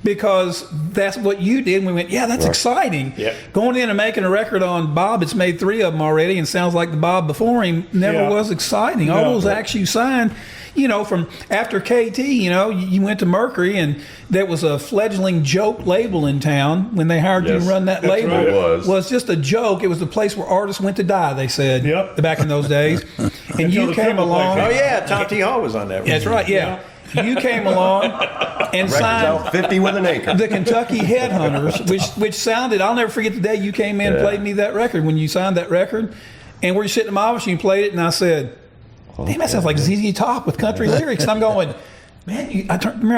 [SPEAKER 3] because that's what you did. And we went, yeah, that's exciting.
[SPEAKER 2] Yep.
[SPEAKER 3] Going in and making a record on Bob, it's made 3 of them already and sounds like the Bob before him, never was exciting. All those acts you signed, from after KT, you went to Mercury, and there was a fledgling joke label in town when they hired you to run that label.
[SPEAKER 6] right.
[SPEAKER 4] It was.
[SPEAKER 3] Just a joke. It was the place where artists went to die, they said,
[SPEAKER 6] Yep.
[SPEAKER 3] back in those days. And
[SPEAKER 6] Until
[SPEAKER 3] you
[SPEAKER 6] the
[SPEAKER 3] came
[SPEAKER 6] Triple Play
[SPEAKER 3] along.
[SPEAKER 6] came
[SPEAKER 2] Oh, yeah, Tom T. Hall was on that one.
[SPEAKER 3] That's right, yeah. You came along and
[SPEAKER 4] Records out
[SPEAKER 3] signed
[SPEAKER 4] 50 with an acre.
[SPEAKER 3] the Kentucky Headhunters, which sounded, I'll never forget the day you came in and played me that record, when you signed that record. And we're sitting in my office and you played it, and I said, damn, that sounds like ZZ Top with country lyrics. And I'm going, man, I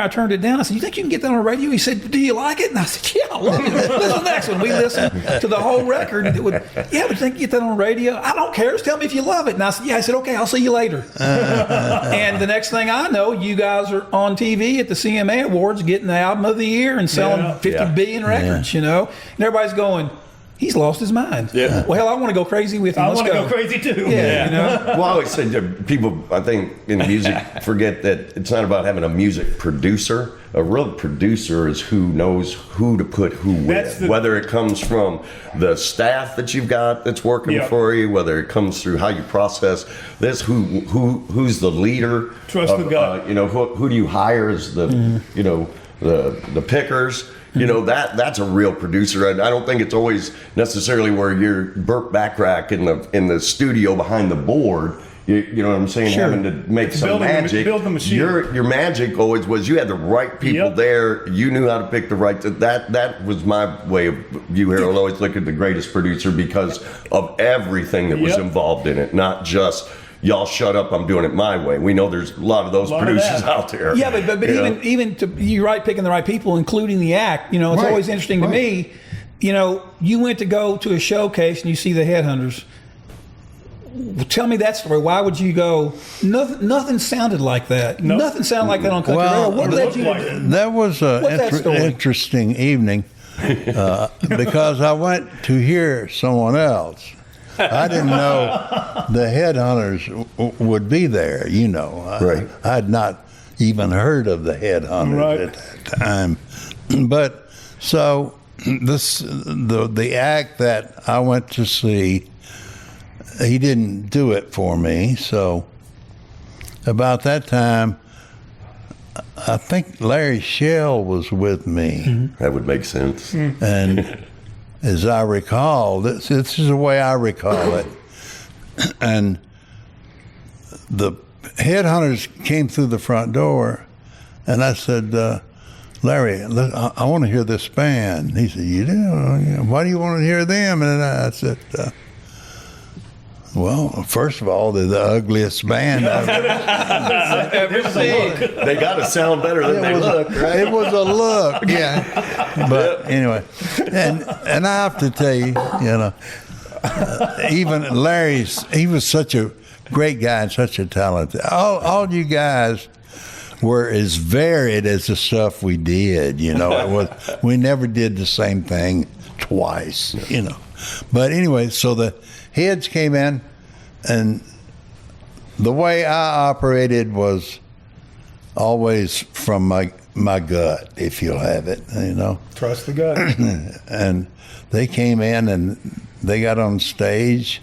[SPEAKER 3] turned it down. I said, you think you can get that on the radio? He said, do you like it? And I said, yeah, I love it. Listen to the next one. We listened to the whole record. But you think you get that on the radio? I don't care. Just tell me if you love it. And I said, yeah. I said, okay, I'll see you later. And the next thing I know, you guys are on TV at the CMA Awards getting the album of the year and selling 50 billion records, And everybody's going, he's lost his mind.
[SPEAKER 2] Yeah.
[SPEAKER 3] Well, hell, I want to go crazy with him.
[SPEAKER 6] I
[SPEAKER 3] Let's
[SPEAKER 6] want to
[SPEAKER 3] go.
[SPEAKER 6] go crazy too.
[SPEAKER 3] Yeah,
[SPEAKER 4] Well, I always say that people, I think, in music forget that it's not about having a music producer. A real producer is who knows who to put who
[SPEAKER 6] That's
[SPEAKER 4] with. Whether it comes from the staff that you've got that's working for you, whether it comes through how you process this, who's the leader.
[SPEAKER 6] Trust the gut.
[SPEAKER 4] Who do you hire as the, the pickers. That's a real producer. I don't think it's always necessarily where you're Burt Bacharach in the studio behind the board. You know what I'm saying?
[SPEAKER 3] Sure.
[SPEAKER 4] Having to make some magic.
[SPEAKER 6] build the machine.
[SPEAKER 4] Your magic always was you had the right people there. You knew how to pick the right. That was my way of view. Harold always look at the greatest producer because of everything that was involved in it, not just. Y'all shut up, I'm doing it my way. We know there's a lot of those producers out there.
[SPEAKER 3] Yeah, but even to, you're right, picking the right people, including the act. It's always interesting to me. You went to go to a showcase and you see the Headhunters. Tell me that story. Why would you go? Nothing sounded like that.
[SPEAKER 6] Nope.
[SPEAKER 3] Nothing sounded like that on Country Radio. What led you to do?
[SPEAKER 5] That was
[SPEAKER 3] What's that
[SPEAKER 5] an
[SPEAKER 3] story?
[SPEAKER 5] interesting evening because I went to hear someone else. I didn't know the Headhunters would be there,
[SPEAKER 4] Right.
[SPEAKER 5] I had not even heard of the Headhunters at that time. But so the act that I went to see, he didn't do it for me. So about that time, I think Larry Shell was with me.
[SPEAKER 4] That would make sense.
[SPEAKER 5] And as I recall, this is the way I recall it. And the Headhunters came through the front door, and I said, Larry, I want to hear this band. He said, you do? Why do you want to hear them? And I said, Well, first of all, they're the ugliest band I've
[SPEAKER 2] Ever seen.
[SPEAKER 4] They got to sound better than they look, right?
[SPEAKER 5] It was a look, yeah. But anyway, and I have to tell you, even Larry's, he was such a great guy and such a talent. All you guys were as varied as the stuff we did. It was, we never did the same thing twice. But anyway, so the Heads came in, and the way I operated was always from my gut, if you'll have it,
[SPEAKER 6] Trust the gut.
[SPEAKER 5] And they came in and they got on stage,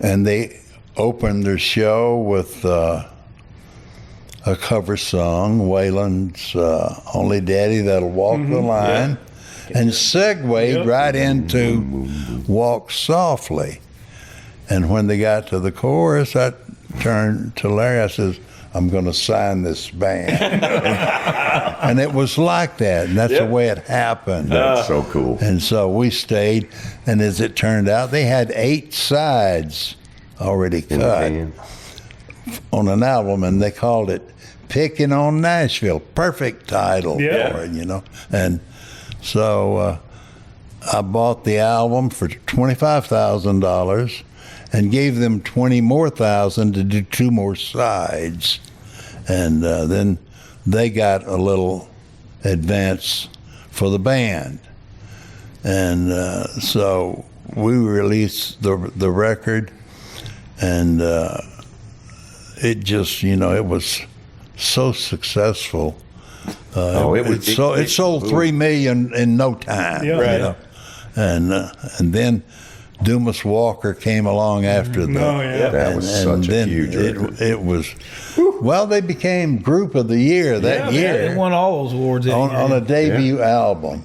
[SPEAKER 5] and they opened their show with a cover song, Waylon's "Only Daddy That'll Walk the Line," and segued right into "Walk Softly." And when they got to the chorus, I turned to Larry. I says, "I'm going to sign this band." And it was like that, and that's the way it happened.
[SPEAKER 4] That's so cool.
[SPEAKER 5] And so we stayed, and as it turned out, they had 8 sides already cut on an album, and they called it "Picking on Nashville." Perfect title for it, And so I bought the album for $25,000 and gave them $20,000 more to do 2 more sides, and then they got a little advance for the band, and so we released the record, and it just it was so successful. It sold 3 million in no time. And then Dumas Walker came along after that.
[SPEAKER 4] That was such a huge record.
[SPEAKER 5] It was. Well, they became Group of the Year that year.
[SPEAKER 3] They won all those awards
[SPEAKER 5] on a debut album.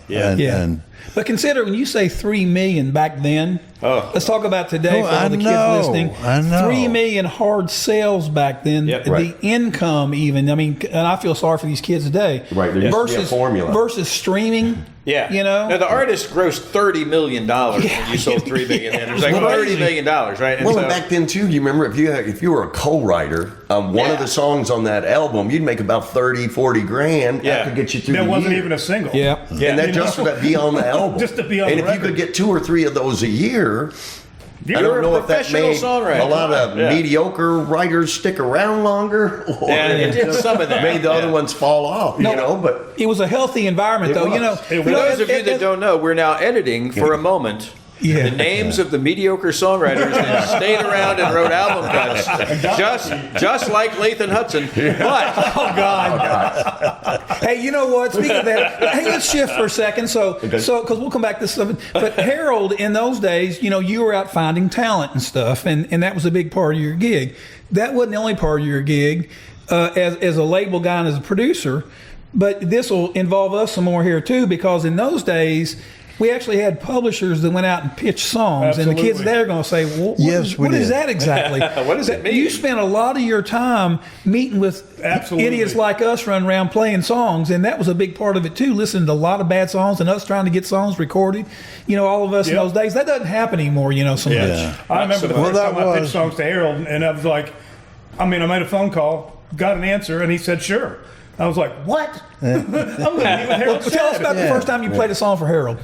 [SPEAKER 3] But consider, when you say 3 million back then, let's talk about today for all the kids listening.
[SPEAKER 5] I know.
[SPEAKER 3] 3 million hard sales back then. The income, even. I mean, and I feel sorry for these kids today.
[SPEAKER 4] Right. There used to be a formula.
[SPEAKER 3] Versus streaming.
[SPEAKER 2] Yeah.
[SPEAKER 3] Now,
[SPEAKER 2] the artist grossed $30 million when you sold $3 million. Then there's like $30 million, right? And
[SPEAKER 4] Well, and back then too, you remember if you were a co-writer, one of the songs on that album, you'd make about 30-40 grand. That could get you through the
[SPEAKER 6] That wasn't
[SPEAKER 4] year.
[SPEAKER 6] even a single.
[SPEAKER 4] And that just to be on the album.
[SPEAKER 6] Just to be on
[SPEAKER 4] and
[SPEAKER 6] the
[SPEAKER 4] if you
[SPEAKER 6] record.
[SPEAKER 4] could get 2 or 3 of those a year, I
[SPEAKER 2] You're
[SPEAKER 4] don't know
[SPEAKER 2] a
[SPEAKER 4] if that
[SPEAKER 2] professional
[SPEAKER 4] made
[SPEAKER 2] songwriter.
[SPEAKER 4] a lot of mediocre writers stick around longer, or
[SPEAKER 2] it did some of that.
[SPEAKER 4] made the other ones fall off. But
[SPEAKER 3] it was a healthy environment, though.
[SPEAKER 2] For those of you that don't know, we're now editing for a moment the names of the mediocre songwriters that stayed around and wrote album cuts, just like Lathan Hudson. But
[SPEAKER 3] oh God! Hey, you know what? Speaking of that, hey, let's shift for a second. So because we'll come back to stuff. But Harold, in those days, you were out finding talent and stuff, and that was a big part of your gig. That wasn't the only part of your gig as a label guy and as a producer. But this will involve us some more here too, because in those days, we actually had publishers that went out and pitched songs, and the kids there are going to say, well, what is that exactly?
[SPEAKER 2] What does it mean?
[SPEAKER 3] You spent a lot of your time meeting with idiots like us running around playing songs, and that was a big part of it too, listening to a lot of bad songs and us trying to get songs recorded. All of us in those days. That doesn't happen anymore, so much.
[SPEAKER 6] I remember the first time I pitched songs to Harold, and I was like, I made a phone call, got an answer, and he said, sure. I was like, what? I'm going to do what Harold said.
[SPEAKER 3] Tell us about the first time you played a song for Harold.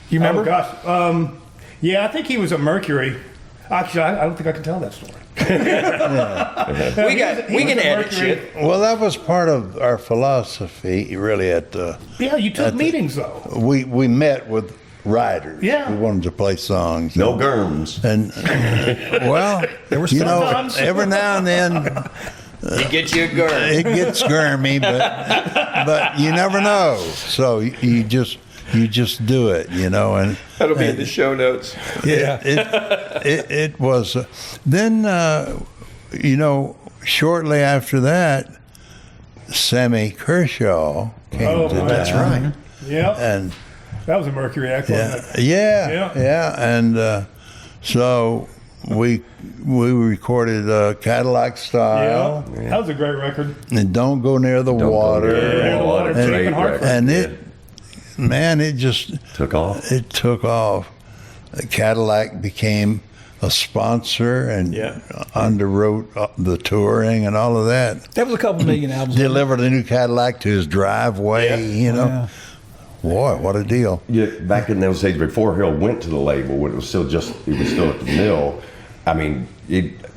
[SPEAKER 3] You remember?
[SPEAKER 6] Oh, gosh. I think he was at Mercury. Actually, I don't think I can tell that story.
[SPEAKER 2] we can edit shit.
[SPEAKER 5] Well, that was part of our philosophy, really.
[SPEAKER 6] You took meetings, though.
[SPEAKER 5] We met with writers.
[SPEAKER 6] Yeah.
[SPEAKER 5] We wanted to play songs.
[SPEAKER 4] no germs.
[SPEAKER 5] And, well,
[SPEAKER 3] There were
[SPEAKER 5] every now and then
[SPEAKER 2] He gets you a girl.
[SPEAKER 5] it gets germy, but you never know. So you just do it, and
[SPEAKER 2] That'll be in the show notes.
[SPEAKER 5] it was. Then shortly after that, Sammy Kershaw came to town.
[SPEAKER 4] That's right.
[SPEAKER 6] Yeah.
[SPEAKER 5] And
[SPEAKER 6] that was a Mercury act, wasn't it?
[SPEAKER 5] yeah, and so we recorded Cadillac Style.
[SPEAKER 6] Yeah. That was a great record.
[SPEAKER 5] And Don't Go Near the Water.
[SPEAKER 6] Near the Water.
[SPEAKER 4] Great
[SPEAKER 6] And
[SPEAKER 4] record.
[SPEAKER 5] And it just
[SPEAKER 4] Took off.
[SPEAKER 5] It took off. Cadillac became a sponsor and
[SPEAKER 2] Yeah.
[SPEAKER 5] underwrote the touring and all of that.
[SPEAKER 3] That was a couple million albums.
[SPEAKER 5] Delivered a new Cadillac to his driveway,
[SPEAKER 2] Yeah.
[SPEAKER 5] you know.
[SPEAKER 3] Yeah.
[SPEAKER 5] Boy, what a deal.
[SPEAKER 4] Yeah, back in those days before Harold went to the label, when it was still at the mill. I mean,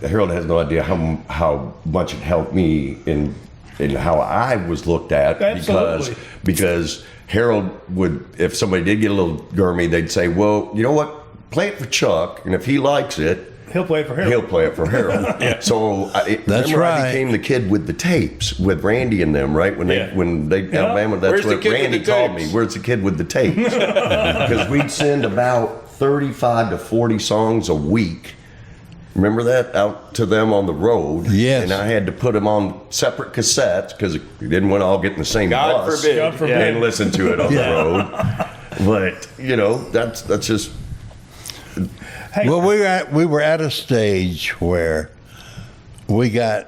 [SPEAKER 4] Harold has no idea how much it helped me in how I was looked at
[SPEAKER 6] Absolutely.
[SPEAKER 4] because Harold would, if somebody did get a little gurmy, they'd say, "Well, you know what? Play it for Chuck, and if he likes it,
[SPEAKER 6] He'll play it for Harold.
[SPEAKER 4] he'll play it for Harold." So
[SPEAKER 5] That's
[SPEAKER 4] remember
[SPEAKER 5] right.
[SPEAKER 4] I became the kid with the tapes with Randy and them, right? When
[SPEAKER 2] Yeah.
[SPEAKER 4] Alabama, that's
[SPEAKER 2] Where's the
[SPEAKER 4] what
[SPEAKER 2] kid with
[SPEAKER 4] Randy
[SPEAKER 2] the
[SPEAKER 4] called me.
[SPEAKER 2] tapes?
[SPEAKER 4] Where's the kid with the tapes? Because we'd send about 35 to 40 songs a week. Remember that, out to them on the road?
[SPEAKER 5] Yes.
[SPEAKER 4] And I had to put them on separate cassettes because we didn't want to all get in the same
[SPEAKER 2] God
[SPEAKER 4] bus
[SPEAKER 2] forbid.
[SPEAKER 6] God forbid.
[SPEAKER 4] and listen to it on the road. But that's just.
[SPEAKER 6] Hey,
[SPEAKER 5] Well, we were at a stage where we got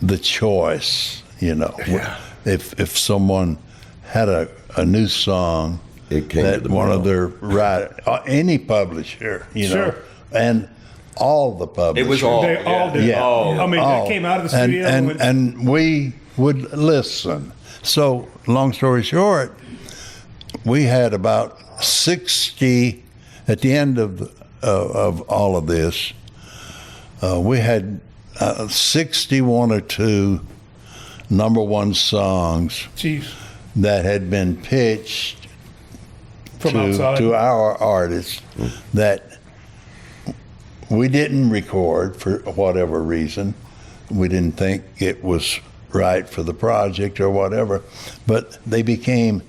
[SPEAKER 5] the choice, you know.
[SPEAKER 4] Yeah.
[SPEAKER 5] If someone had a new song
[SPEAKER 4] It came to
[SPEAKER 5] that
[SPEAKER 4] the
[SPEAKER 5] one
[SPEAKER 4] mill.
[SPEAKER 5] of their any publisher, you know,
[SPEAKER 6] Sure.
[SPEAKER 5] and all the publishers.
[SPEAKER 2] It was all.
[SPEAKER 6] they all did.
[SPEAKER 5] Yeah.
[SPEAKER 6] I mean,
[SPEAKER 5] all.
[SPEAKER 6] they came out of the
[SPEAKER 5] and,
[SPEAKER 6] studio.
[SPEAKER 5] and we would listen. So, long story short, we had about 60 at the end of all of this. We had 61 or two number one songs
[SPEAKER 6] Jeez,
[SPEAKER 5] that had been pitched
[SPEAKER 6] from outside.
[SPEAKER 5] to our artists that we didn't record for whatever reason. We didn't think it was right for the project or whatever, but they became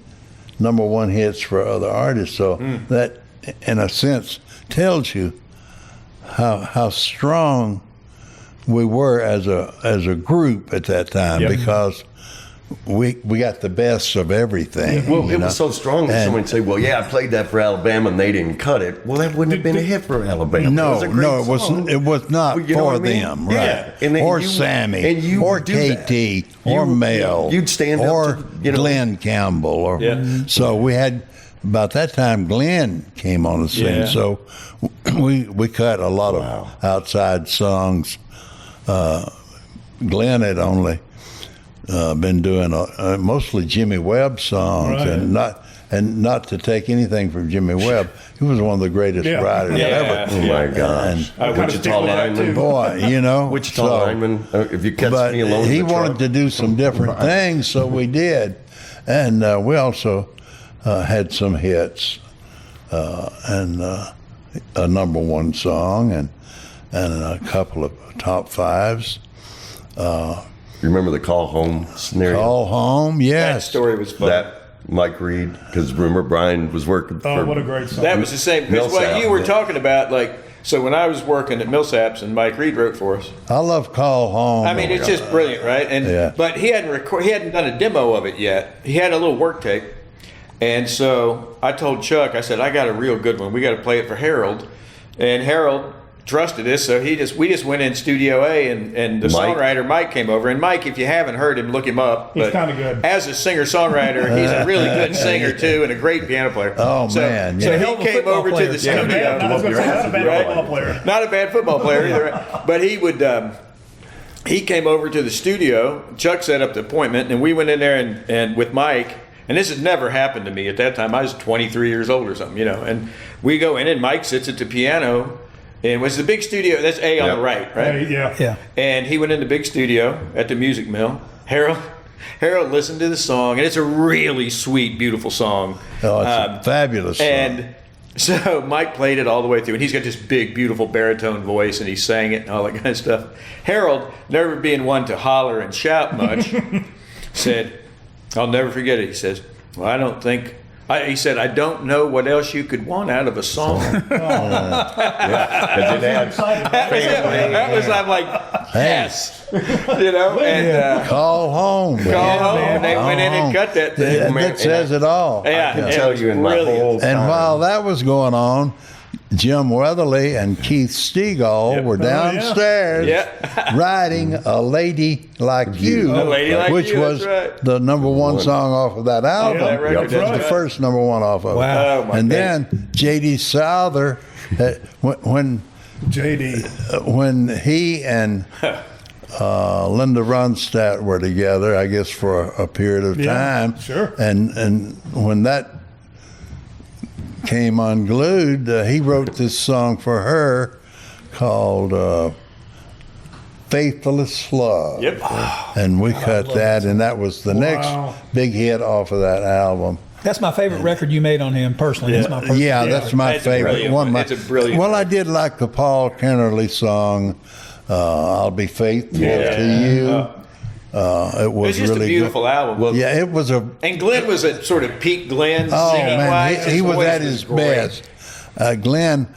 [SPEAKER 5] number one hits for other artists. So that, in a sense, tells you how strong we were as a group at that time,
[SPEAKER 6] Yep.
[SPEAKER 5] because we got the best of everything.
[SPEAKER 4] Well,
[SPEAKER 5] you
[SPEAKER 4] it
[SPEAKER 5] know?
[SPEAKER 4] was so strong that
[SPEAKER 5] And-
[SPEAKER 4] someone would say, "Well, yeah, I played that for Alabama and they didn't cut it." Well, that wouldn't have been a hit for Alabama.
[SPEAKER 5] No,
[SPEAKER 4] it was a great
[SPEAKER 5] it was.
[SPEAKER 4] song.
[SPEAKER 5] It was not
[SPEAKER 4] Well, you know
[SPEAKER 5] for
[SPEAKER 4] what I mean?
[SPEAKER 5] them,
[SPEAKER 4] Yeah.
[SPEAKER 5] right?
[SPEAKER 4] And then
[SPEAKER 5] or
[SPEAKER 4] you-
[SPEAKER 5] Sammy,
[SPEAKER 4] and you
[SPEAKER 5] or
[SPEAKER 4] would do that.
[SPEAKER 5] KT, or
[SPEAKER 4] You-
[SPEAKER 5] Mel,
[SPEAKER 4] you'd stand up
[SPEAKER 5] or
[SPEAKER 4] to, you know-
[SPEAKER 5] Glenn Campbell, or so we had. About that time, Glenn came on the scene,
[SPEAKER 2] Yeah.
[SPEAKER 5] so we cut a lot of outside songs. Glenn had only been doing mostly Jimmy Webb songs,
[SPEAKER 6] Right.
[SPEAKER 5] and not to take anything from Jimmy Webb, he was one of the greatest
[SPEAKER 6] Yeah.
[SPEAKER 5] writers
[SPEAKER 2] Yeah.
[SPEAKER 5] ever.
[SPEAKER 4] Oh my gosh!
[SPEAKER 6] I kinda stick
[SPEAKER 4] Wichita
[SPEAKER 6] with that,
[SPEAKER 4] lineman.
[SPEAKER 6] too.
[SPEAKER 5] Boy, you know,
[SPEAKER 4] Wichita
[SPEAKER 5] so-
[SPEAKER 4] lineman. If you catch
[SPEAKER 5] but
[SPEAKER 4] me alone,
[SPEAKER 5] he
[SPEAKER 4] in the
[SPEAKER 5] wanted
[SPEAKER 4] truck.
[SPEAKER 5] to do some different things, so we did, and we also had some hits, and a number one song, and a couple of top fives.
[SPEAKER 4] You remember the call home scenario?
[SPEAKER 5] Call home,
[SPEAKER 2] That
[SPEAKER 5] yes.
[SPEAKER 2] story was fun.
[SPEAKER 4] That Mike Reed, because remember Brian was working.
[SPEAKER 6] Oh,
[SPEAKER 4] for,
[SPEAKER 6] what a great song.
[SPEAKER 2] That was the same. Because what
[SPEAKER 4] Millsap,
[SPEAKER 2] you were
[SPEAKER 4] yeah.
[SPEAKER 2] talking about, like, so when I was working at Millsaps and Mike Reed wrote for us,
[SPEAKER 5] I love Call Home.
[SPEAKER 2] I mean, it's just brilliant, right? And
[SPEAKER 5] Yeah.
[SPEAKER 2] but he hadn't done a demo of it yet. He had a little work tape, and so I told Chuck, I said, I got a real good one. We got to play it for Harold, and Harold trusted us, so we just went in Studio A, and the
[SPEAKER 4] Mike?
[SPEAKER 2] songwriter Mike came over. And Mike, if you haven't heard him, look him up.
[SPEAKER 6] He's
[SPEAKER 2] But
[SPEAKER 6] kinda good.
[SPEAKER 2] as a singer-songwriter. He's a really good singer too, and a great piano player.
[SPEAKER 5] Oh,
[SPEAKER 2] so,
[SPEAKER 5] man,
[SPEAKER 2] So
[SPEAKER 5] yeah.
[SPEAKER 2] he
[SPEAKER 3] Hell of a
[SPEAKER 2] came
[SPEAKER 3] football
[SPEAKER 2] over
[SPEAKER 3] player.
[SPEAKER 2] to the
[SPEAKER 3] Yeah,
[SPEAKER 2] studio.
[SPEAKER 6] I was going to say, that's a bad
[SPEAKER 2] Right?
[SPEAKER 6] football player.
[SPEAKER 2] Not a bad football player either. But he would. He came over to the studio. Chuck set up the appointment, and we went in there and with Mike. And this has never happened to me at that time. I was 23 years old or something, you know. And we go in, and Mike sits at the piano, and it was the big studio. That's A on
[SPEAKER 4] Yep.
[SPEAKER 2] the right, right?
[SPEAKER 6] Hey, yeah.
[SPEAKER 3] Yeah.
[SPEAKER 2] And he went in the big studio at the Music Mill. Harold listened to the song, and it's a really sweet, beautiful song.
[SPEAKER 5] Oh, it's a fabulous song.
[SPEAKER 2] And so Mike played it all the way through, and he's got this big, beautiful baritone voice, and he sang it and all that kind of stuff. Harold, never being one to holler and shout much, said, I'll never forget it. He says, well, I don't think... he said, I don't know what else you could want out of a song. That was, I'm like, yes. You know, and
[SPEAKER 5] Call Home.
[SPEAKER 2] call home,
[SPEAKER 6] man.
[SPEAKER 2] and they went in and cut that thing.
[SPEAKER 5] That,
[SPEAKER 4] Man,
[SPEAKER 5] that says it all.
[SPEAKER 2] Yeah,
[SPEAKER 4] I can
[SPEAKER 2] it
[SPEAKER 4] tell
[SPEAKER 2] was
[SPEAKER 4] you in my
[SPEAKER 2] brilliant.
[SPEAKER 4] whole
[SPEAKER 5] And
[SPEAKER 4] time.
[SPEAKER 5] while that was going on, Jim Weatherly and Keith Stegall were downstairs
[SPEAKER 2] Yeah.
[SPEAKER 5] writing A Lady Like You,
[SPEAKER 2] A Lady Like
[SPEAKER 5] which
[SPEAKER 2] You, that's
[SPEAKER 5] was
[SPEAKER 2] right.
[SPEAKER 5] the number one song off of that album.
[SPEAKER 6] that
[SPEAKER 2] record,
[SPEAKER 5] It
[SPEAKER 2] that's
[SPEAKER 5] was the
[SPEAKER 2] right.
[SPEAKER 5] first number one off of
[SPEAKER 3] Wow.
[SPEAKER 5] it.
[SPEAKER 2] Oh, my
[SPEAKER 5] And
[SPEAKER 2] goodness.
[SPEAKER 5] then J.D. Souther, when
[SPEAKER 6] JD.
[SPEAKER 5] When he and Linda Ronstadt were together, I guess for a period of time.
[SPEAKER 6] Sure.
[SPEAKER 5] And when that came unglued, he wrote this song for her called Faithless Love.
[SPEAKER 2] Yep.
[SPEAKER 5] And we cut that, and that was the next big hit off of that album.
[SPEAKER 3] That's my favorite record you made on him personally. That's my personal
[SPEAKER 5] That's my
[SPEAKER 2] It's a
[SPEAKER 5] favorite.
[SPEAKER 2] brilliant
[SPEAKER 5] One of
[SPEAKER 2] one.
[SPEAKER 5] my,
[SPEAKER 2] It's a brilliant
[SPEAKER 5] well, I
[SPEAKER 2] record.
[SPEAKER 5] did like the Paul Kennerly song, I'll Be Faithful to You. It was
[SPEAKER 2] It's just
[SPEAKER 5] really
[SPEAKER 2] a beautiful
[SPEAKER 5] good.
[SPEAKER 2] album.
[SPEAKER 5] Well, yeah, it was a.
[SPEAKER 2] And Glenn was at sort of peak Glenn
[SPEAKER 5] Oh
[SPEAKER 2] singing
[SPEAKER 5] man,
[SPEAKER 2] wise.
[SPEAKER 5] he was
[SPEAKER 2] voice
[SPEAKER 5] at his
[SPEAKER 2] great.
[SPEAKER 5] best. Glenn,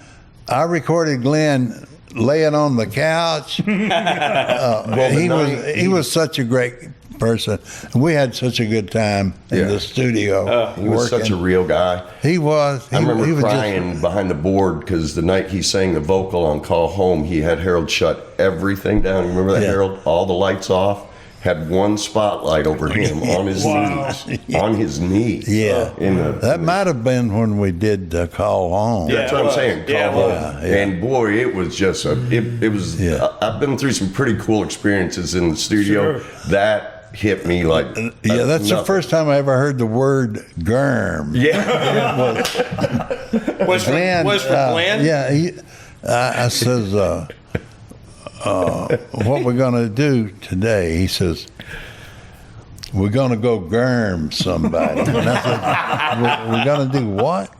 [SPEAKER 5] I recorded Glenn laying on the couch. He was such a great person. We had such a good time in the studio.
[SPEAKER 4] He was such a real guy.
[SPEAKER 5] He was.
[SPEAKER 4] I remember
[SPEAKER 5] he was
[SPEAKER 4] crying behind the board because the night he sang the vocal on Call Home, he had Harold shut everything down. You remember that,
[SPEAKER 5] Yeah.
[SPEAKER 4] Harold? All the lights off. Had one spotlight over him on his knees. On his knees.
[SPEAKER 5] Yeah. That might have been when we did Call Home.
[SPEAKER 4] That's what I'm saying.
[SPEAKER 2] Yeah,
[SPEAKER 4] Call
[SPEAKER 2] it
[SPEAKER 4] Home.
[SPEAKER 2] was.
[SPEAKER 4] And boy, it was just it was.
[SPEAKER 5] Yeah.
[SPEAKER 4] I've been through some pretty cool experiences in the studio.
[SPEAKER 6] Sure.
[SPEAKER 4] That hit me like.
[SPEAKER 5] Yeah, that's the
[SPEAKER 4] nothing.
[SPEAKER 5] first time I ever heard the word germ.
[SPEAKER 4] Yeah.
[SPEAKER 2] Was from Glenn?
[SPEAKER 5] Yeah, I says, what we're going to do today, he says, we're going to go germ somebody. And I said, we're going to do what?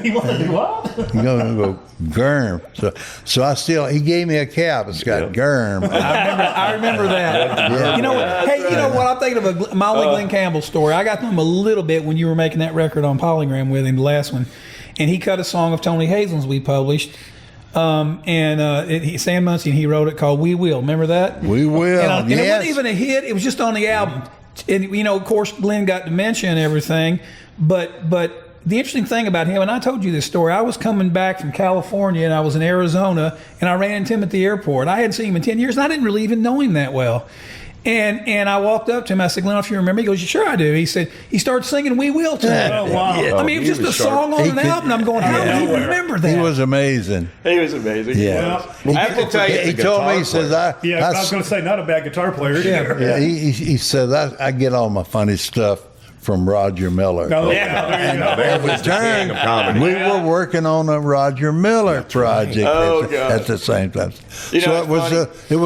[SPEAKER 6] You want to do what?
[SPEAKER 5] We're going to go germ. So he gave me a cap. It's got germ.
[SPEAKER 3] I remember that.
[SPEAKER 5] Yeah.
[SPEAKER 3] You know what? Hey, you know what? I'm thinking of a Molly Glenn Campbell story. I got to him a little bit when you were making that record on Polygram with him, the last one, and he cut a song of Tony Hazel's we published. Sam Muncie, and he wrote it called "We Will." Remember that?
[SPEAKER 5] We will.
[SPEAKER 3] And it
[SPEAKER 5] Yes.
[SPEAKER 3] wasn't even a hit. It was just on the album. And of course, Glenn got dementia and everything. But the interesting thing about him, and I told you this story. I was coming back from California, and I was in Arizona, and I ran into him at the airport. I hadn't seen him in 10 years, and I didn't really even know him that well. And I walked up to him. I said, "Glenn, if you remember," he goes, "Sure I do." He said he started singing "We Will" to me.
[SPEAKER 6] Oh, wow.
[SPEAKER 5] Yeah.
[SPEAKER 3] I mean, it was just a song on an album. I'm going, how do you remember that?
[SPEAKER 5] He was amazing.
[SPEAKER 2] He was amazing.
[SPEAKER 5] Yeah.
[SPEAKER 2] I have to tell you,
[SPEAKER 5] He told me, he says,
[SPEAKER 6] I was going to say, not a bad guitar player.
[SPEAKER 3] Yeah.
[SPEAKER 5] Yeah, he says, I get all my funny stuff from Roger Miller.
[SPEAKER 6] Oh, yeah. There you go.
[SPEAKER 4] There was the king of comedy.
[SPEAKER 5] We were working on a Roger Miller project at the same time.
[SPEAKER 2] You know,
[SPEAKER 5] So it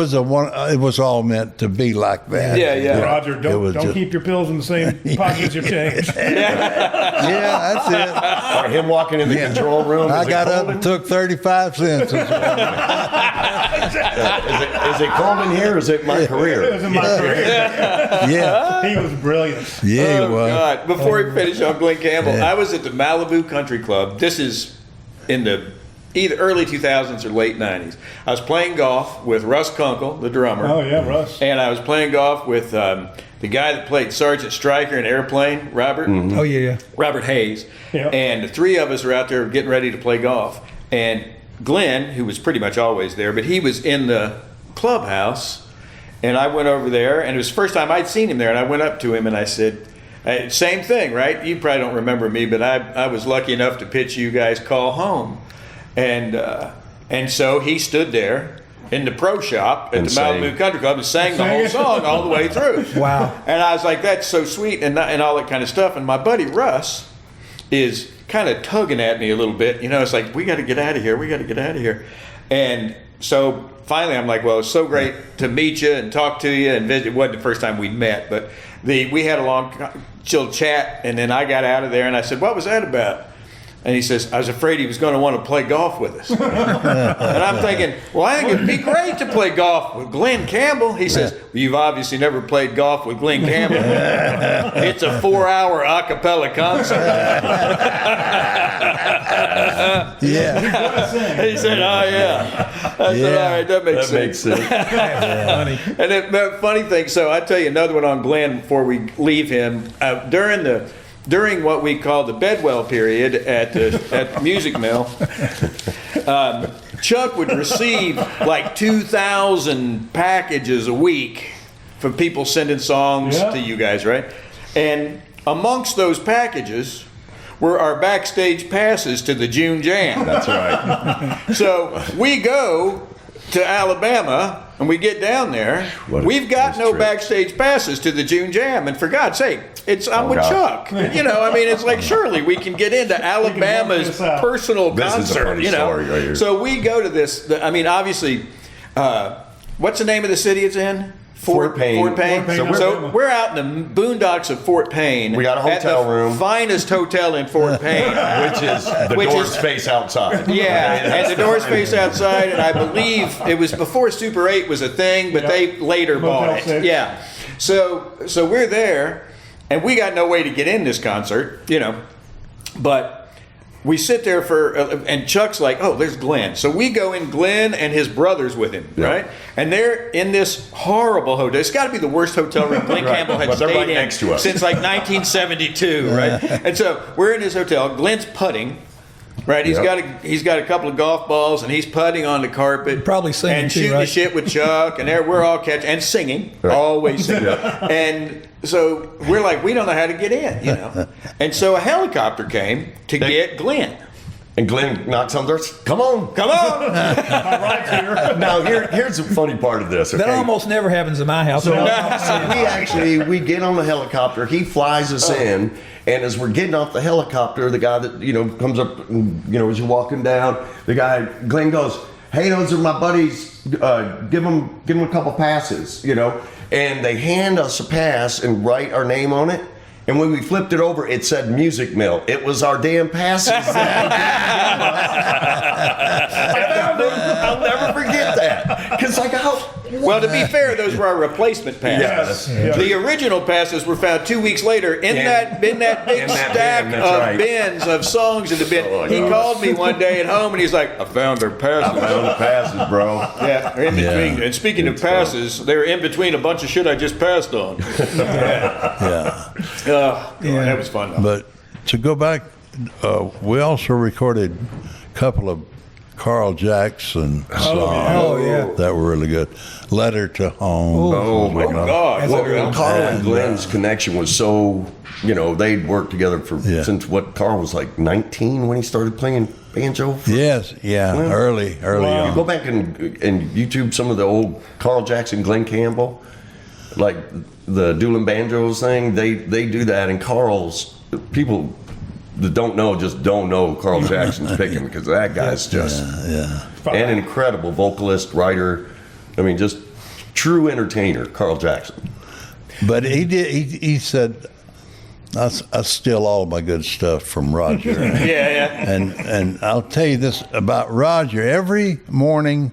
[SPEAKER 5] was all meant to be like that.
[SPEAKER 2] Yeah.
[SPEAKER 6] Roger,
[SPEAKER 5] It
[SPEAKER 6] don't
[SPEAKER 5] was just-
[SPEAKER 6] keep your pills in the same pocket as your change.
[SPEAKER 5] Yeah, that's it.
[SPEAKER 4] Or him walking in the control room.
[SPEAKER 5] I
[SPEAKER 4] Is it
[SPEAKER 5] got up
[SPEAKER 4] Coleman?
[SPEAKER 5] and took 35 cents.
[SPEAKER 4] Is it Coleman here or is it my
[SPEAKER 6] It
[SPEAKER 4] career?
[SPEAKER 6] was in my career.
[SPEAKER 5] Yeah,
[SPEAKER 6] He was brilliant.
[SPEAKER 5] yeah,
[SPEAKER 2] Oh,
[SPEAKER 5] he was.
[SPEAKER 2] God. Before we finish on Glenn Campbell,
[SPEAKER 5] Yeah.
[SPEAKER 2] I was at the Malibu Country Club. This is in the either early 2000s or late 90s. I was playing golf with Russ Kunkel, the drummer.
[SPEAKER 6] Oh, yeah, Russ.
[SPEAKER 2] And I was playing golf with the guy that played Sergeant Stryker in Airplane, Robert.
[SPEAKER 3] Oh, yeah.
[SPEAKER 2] Robert Hayes.
[SPEAKER 6] Yeah.
[SPEAKER 2] And the three of us were out there getting ready to play golf. And Glenn, who was pretty much always there, but he was in the clubhouse. And I went over there, and it was the first time I'd seen him there. And I went up to him and I said, same thing, right? You probably don't remember me, but I was lucky enough to pitch you guys Call Home. And so he stood there in the pro shop at
[SPEAKER 4] And
[SPEAKER 2] the
[SPEAKER 4] sang.
[SPEAKER 2] Malibu Country Club and sang the whole song all the way through.
[SPEAKER 3] Wow.
[SPEAKER 2] And I was like, that's so sweet and all that kind of stuff. And my buddy Russ is kind of tugging at me a little bit. You know, it's like, we got to get out of here. We got to get out of here. And so finally I'm like, well, it's so great to meet you and talk to you and visit. It wasn't the first time we'd met, but we had a long, chill chat. And then I got out of there and I said, what was that about? And he says, I was afraid he was going to want to play golf with us. And I'm thinking, well, I think it'd be great to play golf with Glenn Campbell. He says, well, you've obviously never played golf with Glenn Campbell. It's a 4-hour a cappella concert.
[SPEAKER 5] Yeah.
[SPEAKER 2] He said, oh, yeah. I said, all right, that makes sense.
[SPEAKER 3] Funny.
[SPEAKER 2] And the funny thing, so I tell you another one on Glenn before we leave him. During what we call the Bedwell period at the Music Mill, Chuck would receive like 2,000 packages a week from people sending songs to you guys, right? And amongst those packages were our backstage passes to the June Jam.
[SPEAKER 4] That's right.
[SPEAKER 2] So we go to Alabama and we get down there. We've got no backstage passes to the June Jam, and for God's sake, I'm with Chuck. You know, I mean, it's like surely we can get into Alabama's personal concert.
[SPEAKER 4] This is a funny story right here.
[SPEAKER 2] So we go to this. I mean, obviously, what's the name of the city it's in?
[SPEAKER 4] Fort Payne.
[SPEAKER 6] Fort Payne.
[SPEAKER 2] So we're out in the boondocks of Fort Payne.
[SPEAKER 4] We got a hotel
[SPEAKER 2] at the
[SPEAKER 4] room.
[SPEAKER 2] Finest hotel in Fort Payne.
[SPEAKER 4] Which is the doors face outside.
[SPEAKER 2] Yeah, and the doors face outside, and I believe it was before Super 8 was a thing, but they later bought it.
[SPEAKER 6] 6.
[SPEAKER 2] Yeah. So we're there, and we got no way to get in this concert, you know, but we sit there and Chuck's like, oh, there's Glenn. So we go in, Glenn and his brother's with him, right? And they're in this horrible hotel. It's got to be the worst hotel room Glenn Campbell had stayed
[SPEAKER 4] right
[SPEAKER 2] in
[SPEAKER 4] next to us.
[SPEAKER 2] since like 1972, right? And so we're in his hotel. Glenn's putting, right? He's got a couple of golf balls and he's putting on the carpet,
[SPEAKER 3] Probably singing
[SPEAKER 2] and
[SPEAKER 3] too,
[SPEAKER 2] shooting
[SPEAKER 3] right?
[SPEAKER 2] the shit with Chuck, and we're all catching and singing, always singing, and. So we're like, we don't know how to get in, you know. And so a helicopter came to get Glenn.
[SPEAKER 4] And Glenn knocks on the doors. Come on. Now here's the funny part of this. Okay?
[SPEAKER 3] That almost never happens in my house.
[SPEAKER 4] So we get on the helicopter. He flies us in, and as we're getting off the helicopter, the guy that comes up, and, as you're walking down, Glenn goes, "Hey, those are my buddies. Give them a couple passes, And they hand us a pass and write our name on it. And when we flipped it over, it said Music Mill. It was our damn passes. I'll never forget that. Because
[SPEAKER 2] well, to be fair, those were our replacement passes.
[SPEAKER 4] Yes.
[SPEAKER 2] The original passes were found 2 weeks later in that big stack of bins of songs in the bin. He called me one day at home and he's like, I found their passes.
[SPEAKER 4] I found the passes, bro.
[SPEAKER 2] Yeah, they're in between. And speaking of passes, they were in between a bunch of shit I just passed on. That was fun, though.
[SPEAKER 5] But to go back, we also recorded a couple of Carl Jackson songs that were really good. Letter to Home.
[SPEAKER 4] Oh, my
[SPEAKER 2] God.
[SPEAKER 4] Well, Carl and Glenn's connection was so, they'd worked together since Carl was like 19 when he started playing banjo.
[SPEAKER 5] Early on.
[SPEAKER 4] You go back and YouTube some of the old Carl Jackson, Glenn Campbell, like the dueling banjos thing. They do that, and Carl's people that don't know Carl Jackson's picking, because that guy's just an incredible vocalist, writer. I mean, just true entertainer, Carl Jackson.
[SPEAKER 5] But he said, I steal all my good stuff from Roger. And I'll tell you this about Roger. Every morning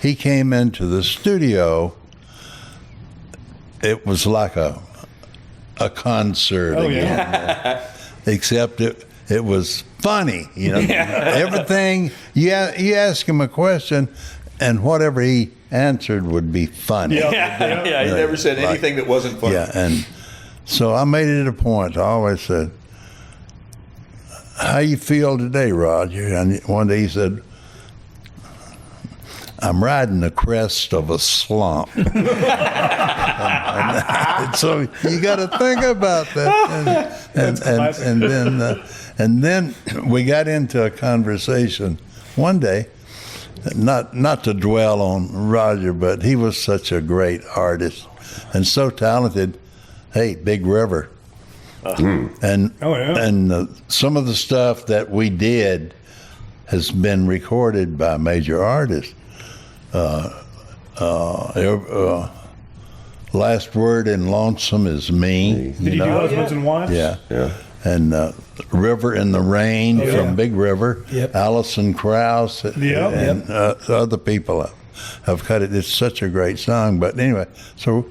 [SPEAKER 5] he came into the studio, it was like a concert again. Except it was funny, Everything, you ask him a question, and whatever he answered would be funny.
[SPEAKER 2] He never said anything that wasn't funny.
[SPEAKER 5] Yeah, and so I made it a point. I always said, how you feel today, Roger? And one day he said, I'm riding the crest of a slump. and so you got to think about that. And then we got into a conversation one day. Not to dwell on Roger, but he was such a great artist and so talented. Hey, Big River. And some of the stuff that we did has been recorded by major artists. Last Word in Lonesome is Me.
[SPEAKER 6] Did you do Husbands and Wives?
[SPEAKER 5] Yeah. And River in the Rain from Big River. Alison Krauss and other people have cut it. It's such a great song. But anyway, so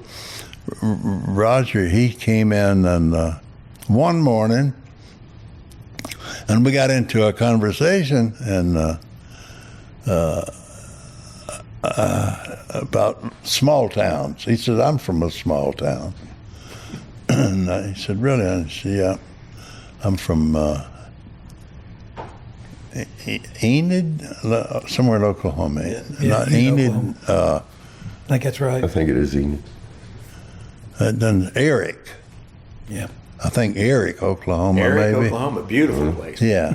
[SPEAKER 5] Roger, he came in and one morning, and we got into a conversation and about small towns. He said, I'm from a small town. And he said, really? And I said, yeah. I'm from Enid, somewhere in Oklahoma. Not Enid.
[SPEAKER 3] I think that's right.
[SPEAKER 4] I think it is Enid.
[SPEAKER 5] Then Eric.
[SPEAKER 3] Yeah.
[SPEAKER 5] I think Eric, Oklahoma,
[SPEAKER 2] Eric,
[SPEAKER 5] maybe.
[SPEAKER 2] Oklahoma, beautiful place.
[SPEAKER 5] Yeah,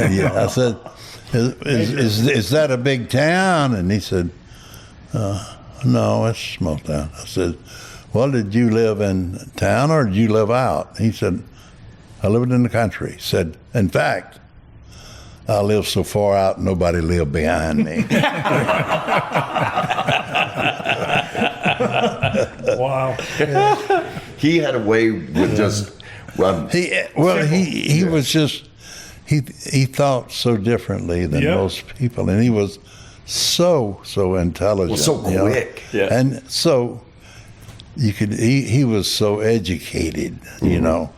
[SPEAKER 5] yeah. I said, "Is that a big town?" And he said, "No, it's a small town." I said, "Well, did you live in town or did you live out?" He said, "I lived in the country." He said, "In fact, I lived so far out, nobody lived behind me."
[SPEAKER 6] Wow.
[SPEAKER 4] He had a way with just.
[SPEAKER 5] He was just he thought so differently than
[SPEAKER 6] Yep.
[SPEAKER 5] most people, and he was so intelligent,
[SPEAKER 4] Well, so
[SPEAKER 5] you know?
[SPEAKER 4] quick.
[SPEAKER 2] Yeah.
[SPEAKER 5] And so he was so educated, you know.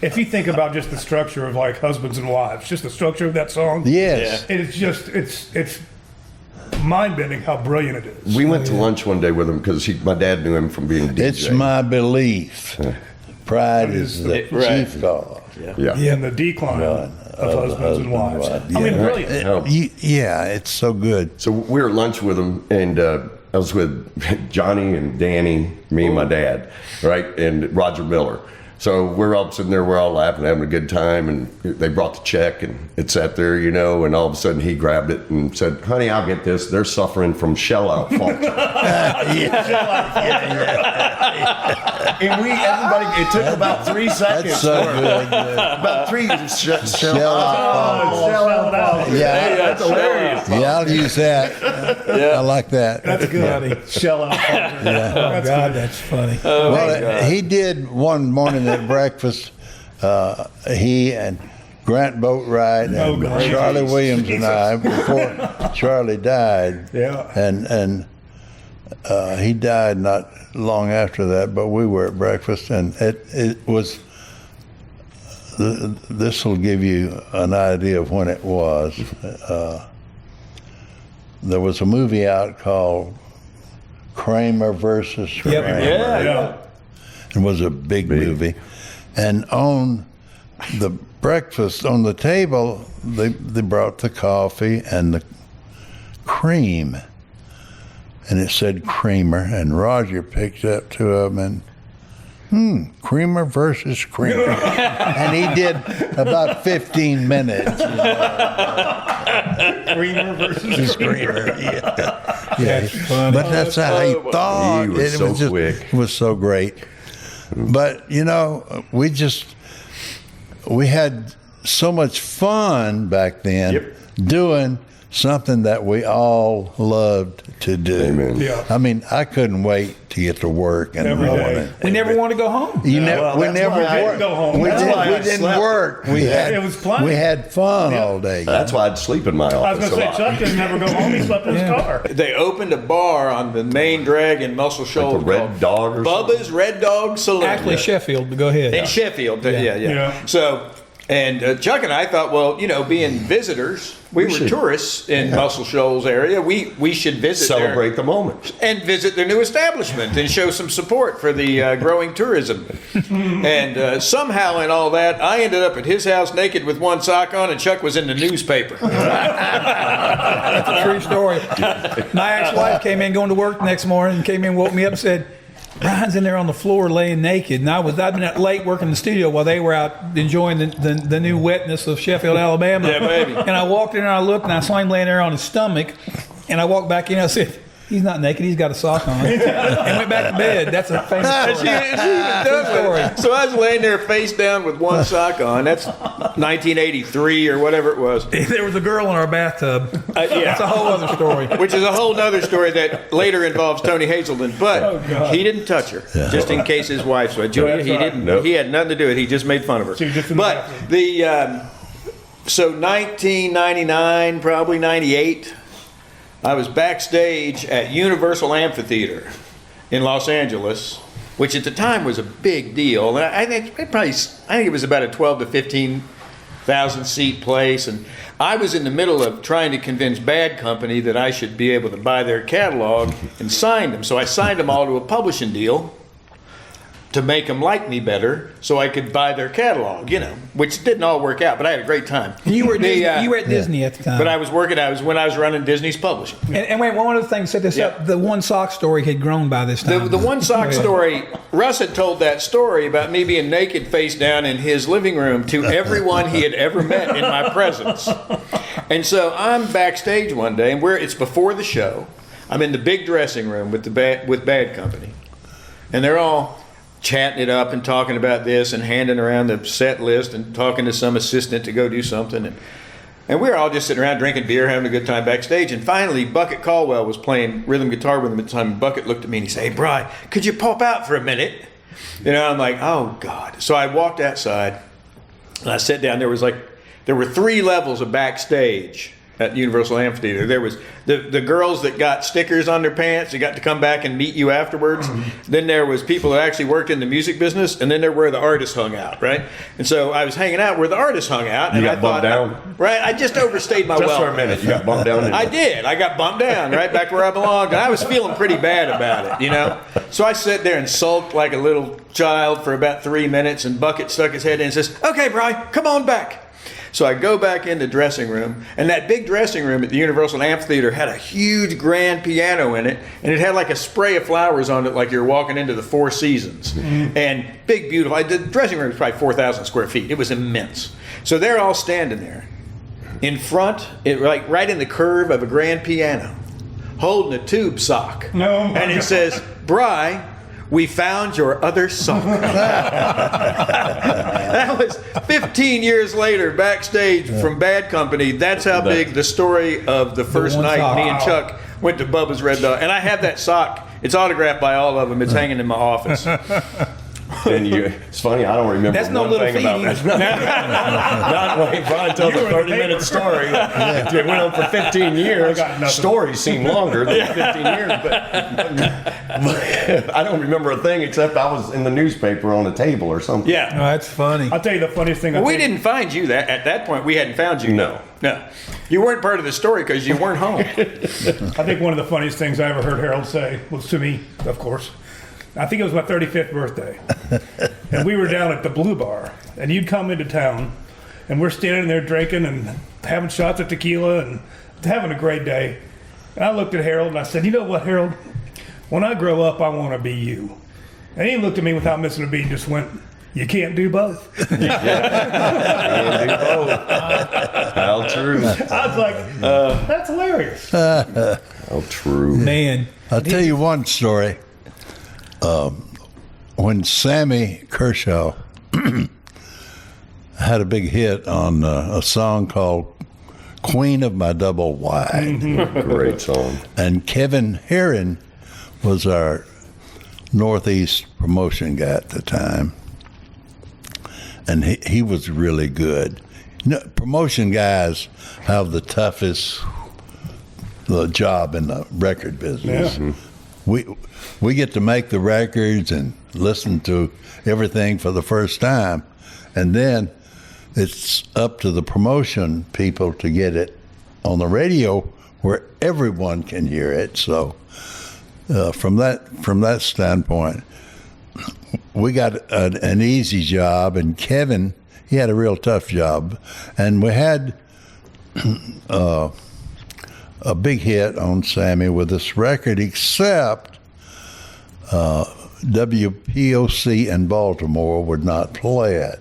[SPEAKER 6] If you think about just the structure of like Husbands and Wives, just the structure of that song,
[SPEAKER 5] Yes.
[SPEAKER 6] it's just it's mind-bending how brilliant it is.
[SPEAKER 4] We went to lunch one day with him because my dad knew him from being a DJ.
[SPEAKER 5] It's my belief. Pride is the
[SPEAKER 2] Right.
[SPEAKER 5] chief cause.
[SPEAKER 4] Yeah.
[SPEAKER 6] And the decline of Husbands and Wives. I mean,
[SPEAKER 5] Yeah.
[SPEAKER 6] brilliant.
[SPEAKER 5] Yeah, it's so good.
[SPEAKER 4] So we were at lunch with him, and I was with Johnny and Danny, me and my dad, right, and Roger Miller. So we're all sitting there, we're all laughing, having a good time, and they brought the check, and it sat there, you know, and all of a sudden he grabbed it and said, "Honey, I'll get this. They're suffering from shell-out falter." And everybody, it took about 3 seconds.
[SPEAKER 5] That's so good.
[SPEAKER 4] About 3 shell-out.
[SPEAKER 6] Shell out.
[SPEAKER 5] Yeah,
[SPEAKER 2] That's hilarious.
[SPEAKER 5] yeah, I'll use that. I like that.
[SPEAKER 6] That's good. Shell out.
[SPEAKER 3] Oh, God, that's funny.
[SPEAKER 5] Well, he did one morning at breakfast. He and Grant Boatwright and
[SPEAKER 6] God.
[SPEAKER 5] Charlie Williams and I, before Charlie died.
[SPEAKER 6] Yeah.
[SPEAKER 5] And he died not long after that, but we were at breakfast, and it was. This will give you an idea of when it was. There was a movie out called Premeire versus
[SPEAKER 3] Yep.
[SPEAKER 5] Premeire.
[SPEAKER 6] Yeah.
[SPEAKER 5] It was a big movie. And on the breakfast, on the table, they brought the coffee and the cream. And it said creamer. And Roger picked up 2 of them and, creamer versus creamer. And he did about 15 minutes. You know,
[SPEAKER 6] Creamer versus
[SPEAKER 5] creamer. Yeah.
[SPEAKER 3] That's funny.
[SPEAKER 5] But that's how he thought.
[SPEAKER 4] He was so quick.
[SPEAKER 5] It was so great. But, you know, we had so much fun back then doing something that we all loved to do.
[SPEAKER 4] Amen.
[SPEAKER 6] Yeah.
[SPEAKER 5] I mean, I couldn't wait to get to work in the
[SPEAKER 6] Every day.
[SPEAKER 5] morning.
[SPEAKER 3] We never want to go home.
[SPEAKER 5] We
[SPEAKER 4] that's
[SPEAKER 5] never
[SPEAKER 4] why I
[SPEAKER 5] worked.
[SPEAKER 6] go home.
[SPEAKER 5] We
[SPEAKER 6] That's
[SPEAKER 5] didn't,
[SPEAKER 4] why I
[SPEAKER 5] we didn't
[SPEAKER 4] slept.
[SPEAKER 5] work. We had
[SPEAKER 6] it was fun.
[SPEAKER 5] We had fun all day.
[SPEAKER 4] That's why I'd sleep in my
[SPEAKER 6] I was
[SPEAKER 4] office
[SPEAKER 6] going
[SPEAKER 4] a
[SPEAKER 6] to say,
[SPEAKER 4] lot.
[SPEAKER 6] Chuck didn't never go home. He slept in his car.
[SPEAKER 2] They opened a bar on the main drag in Muscle Shoals.
[SPEAKER 4] Red
[SPEAKER 2] called
[SPEAKER 4] Dog or
[SPEAKER 2] Bubba's Red Dog Saloon.
[SPEAKER 3] Actually, Sheffield, but go ahead.
[SPEAKER 2] In Sheffield. Yeah.
[SPEAKER 6] Yeah.
[SPEAKER 2] So, and Chuck and I thought, well, you know, being visitors, we were tourists in Muscle Shoals area. We should visit
[SPEAKER 4] Celebrate the moment.
[SPEAKER 2] there and visit their new establishment and show some support for the growing tourism. And somehow in all that, I ended up at his house naked with one sock on, and Chuck was in the newspaper.
[SPEAKER 3] That's a true story. My ex-wife came in going to work the next morning and came in, woke me up and said, Brian's in there on the floor laying naked. And I'd been out late working in the studio while they were out enjoying the new wetness of Sheffield, Alabama.
[SPEAKER 2] Yeah, baby.
[SPEAKER 3] And I walked in and I looked and I saw him laying there on his stomach. And I walked back in and I said, he's not naked, he's got a sock on. And went back to bed. That's a famous story.
[SPEAKER 2] So I was laying there face down with one sock on. That's 1983 or whatever it was.
[SPEAKER 3] There was a girl in our bathtub.
[SPEAKER 2] Yeah.
[SPEAKER 3] That's a whole other story.
[SPEAKER 2] Which is a whole nother story that later involves Tony Hazelden, but he didn't touch her, just in case his wife said, Julia,
[SPEAKER 6] That's
[SPEAKER 2] he
[SPEAKER 6] right.
[SPEAKER 2] didn't.
[SPEAKER 4] Nope.
[SPEAKER 2] He had nothing to do with it. He just made fun of her.
[SPEAKER 6] She was just in the
[SPEAKER 2] But so 1999, probably 98, I was backstage at Universal Amphitheater in Los Angeles, which at the time was a big deal. And I think it was about a 12 to 15,000 seat place, and I was in the middle of trying to convince Bad Company that I should be able to buy their catalog and sign them. So I signed them all to a publishing deal. to make them like me better so I could buy their catalog, which didn't all work out, but I had a great time.
[SPEAKER 3] You were at Disney at the time.
[SPEAKER 2] But I was when I was running Disney's publishing.
[SPEAKER 3] And wait, one of the things, set this up, the one sock story had grown by this time.
[SPEAKER 2] The one sock story, Russ had told that story about me being naked face down in his living room to everyone he had ever met in my presence. And so I'm backstage one day, and it's before the show. I'm in the big dressing room with Bad Company. And they're all chatting it up and talking about this and handing around the set list and talking to some assistant to go do something. And we were all just sitting around drinking beer, having a good time backstage. And finally, Bucket Caldwell was playing rhythm guitar with him at the time. And Bucket looked at me and he said, "Hey, Brian, could you pop out for a minute?" I'm like, oh, God. So I walked outside and I sat down. There were 3 levels of backstage at Universal Amphitheater. There was the girls that got stickers on their pants. They got to come back and meet you afterwards. Then there was people that actually worked in the music business, and then there were the artists hung out, right? And so I was hanging out where the artists hung out. And
[SPEAKER 4] you got bumped down?
[SPEAKER 2] Right. I just overstayed my welcome.
[SPEAKER 4] Just for a minute, you got bumped down?
[SPEAKER 2] I did. I got bumped down, right back where I belonged. And I was feeling pretty bad about it, So I sat there and sulked like a little child for about 3 minutes, and Bucket stuck his head in and says, "Okay, Brian, come on back." So I go back in the dressing room, and that big dressing room at the Universal Amphitheater had a huge grand piano in it, and it had like a spray of flowers on it like you're walking into the Four Seasons. And big, beautiful. The dressing room was probably 4,000 square feet. It was immense. So they're all standing there in front, right in the curve of a grand piano, holding a tube sock. And it says, "Bri, we found your other sock." That was 15 years later, backstage from Bad Company. That's how big the story of the first night sock. Me and Chuck went to Bubba's Red Dog. And I have that sock. It's autographed by all of them. It's hanging in my office.
[SPEAKER 4] And it's funny, I don't remember
[SPEAKER 3] That's no
[SPEAKER 4] one
[SPEAKER 3] little
[SPEAKER 4] thing about that. Not when Brian tells a 30-minute story. It went on for 15 years. Stories seem longer than 15 years, but I don't remember a thing except I was in the newspaper on a table or something.
[SPEAKER 2] Yeah.
[SPEAKER 3] Oh, that's funny.
[SPEAKER 6] I'll tell you the funniest thing.
[SPEAKER 2] We didn't find you at that point. We hadn't found you.
[SPEAKER 4] No.
[SPEAKER 2] You weren't part of the story because you weren't home.
[SPEAKER 6] I think one of the funniest things I ever heard Harold say was to me, of course. I think it was my 35th birthday. And we were down at the Blue Bar. And you'd come into town. And we're standing there drinking and having shots of tequila and having a great day. And I looked at Harold and I said, "You know what, Harold? When I grow up, I want to be you." And he looked at me without missing a beat and just went, "You can't do both."
[SPEAKER 4] Can't do both. How true.
[SPEAKER 6] I was like, that's hilarious.
[SPEAKER 4] How true.
[SPEAKER 3] Man.
[SPEAKER 5] I'll tell you one story. When Sammy Kershaw had a big hit on a song called "Queen of My Double Wide."
[SPEAKER 4] Great song.
[SPEAKER 5] And Kevin Herron was our Northeast promotion guy at the time. And he was really good. Promotion guys have the toughest job in the record business.
[SPEAKER 6] Yeah.
[SPEAKER 5] We get to make the records and listen to everything for the first time, and then it's up to the promotion people to get it on the radio where everyone can hear it. So from that standpoint, we got an easy job, and Kevin, he had a real tough job, and we had a big hit on Sammy with this record, except WPOC in Baltimore would not play it.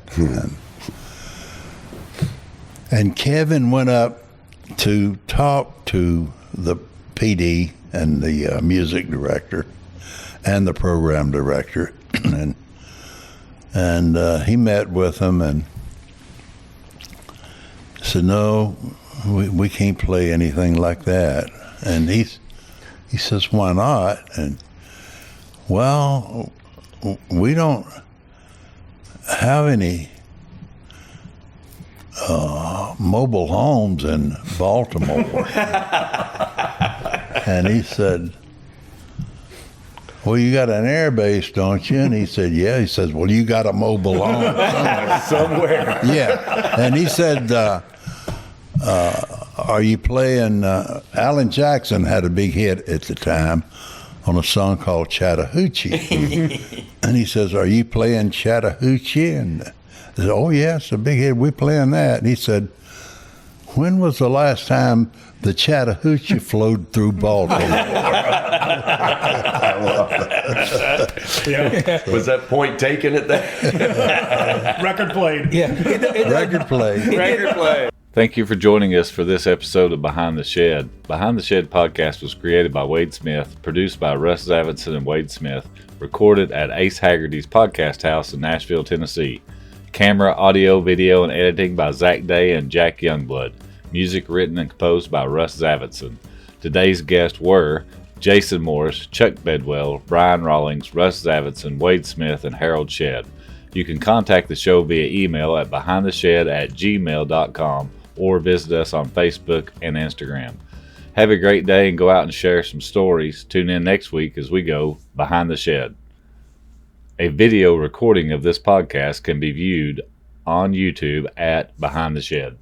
[SPEAKER 5] And Kevin went up to talk to the PD and the music director and the program director, and he met with them and said, "No, we can't play anything like that." And he says, "Why not?" And, "Well, we don't have any mobile homes in Baltimore." And he said, "Well, you got an air base, don't you?" And he said, "Yeah." He says, "Well, you got a mobile home
[SPEAKER 4] Somewhere.
[SPEAKER 5] Yeah. And he said, "Are you playing?" Alan Jackson had a big hit at the time on a song called Chattahoochee. And he says, "Are you playing Chattahoochee?" And I said, "Oh, yeah, it's a big hit. We're playing that." And he said, "When was the last time the Chattahoochee flowed through Baltimore?"
[SPEAKER 6] Yeah.
[SPEAKER 4] Was that point taken at that?
[SPEAKER 6] Record played.
[SPEAKER 3] Yeah.
[SPEAKER 5] Record play.
[SPEAKER 2] Record play.
[SPEAKER 1] Thank you for joining us for this episode of Behind the Shed. Behind the Shed podcast was created by Wade Smith, produced by Russ Zavitson and Wade Smith, recorded at Ace Haggerty's podcast house in Nashville, Tennessee. Camera, audio, video, and editing by Zach Day and Jack Youngblood. Music written and composed by Russ Zavitson. Today's guests were Jason Morris, Chuck Bedwell, Brian Rawlings, Russ Zavitson, Wade Smith, and Harold Shedd. You can contact the show via email at behindtheshed@gmail.com or visit us on Facebook and Instagram. Have a great day and go out and share some stories. Tune in next week as we go Behind the Shed. A video recording of this podcast can be viewed on YouTube at Behind the Shed.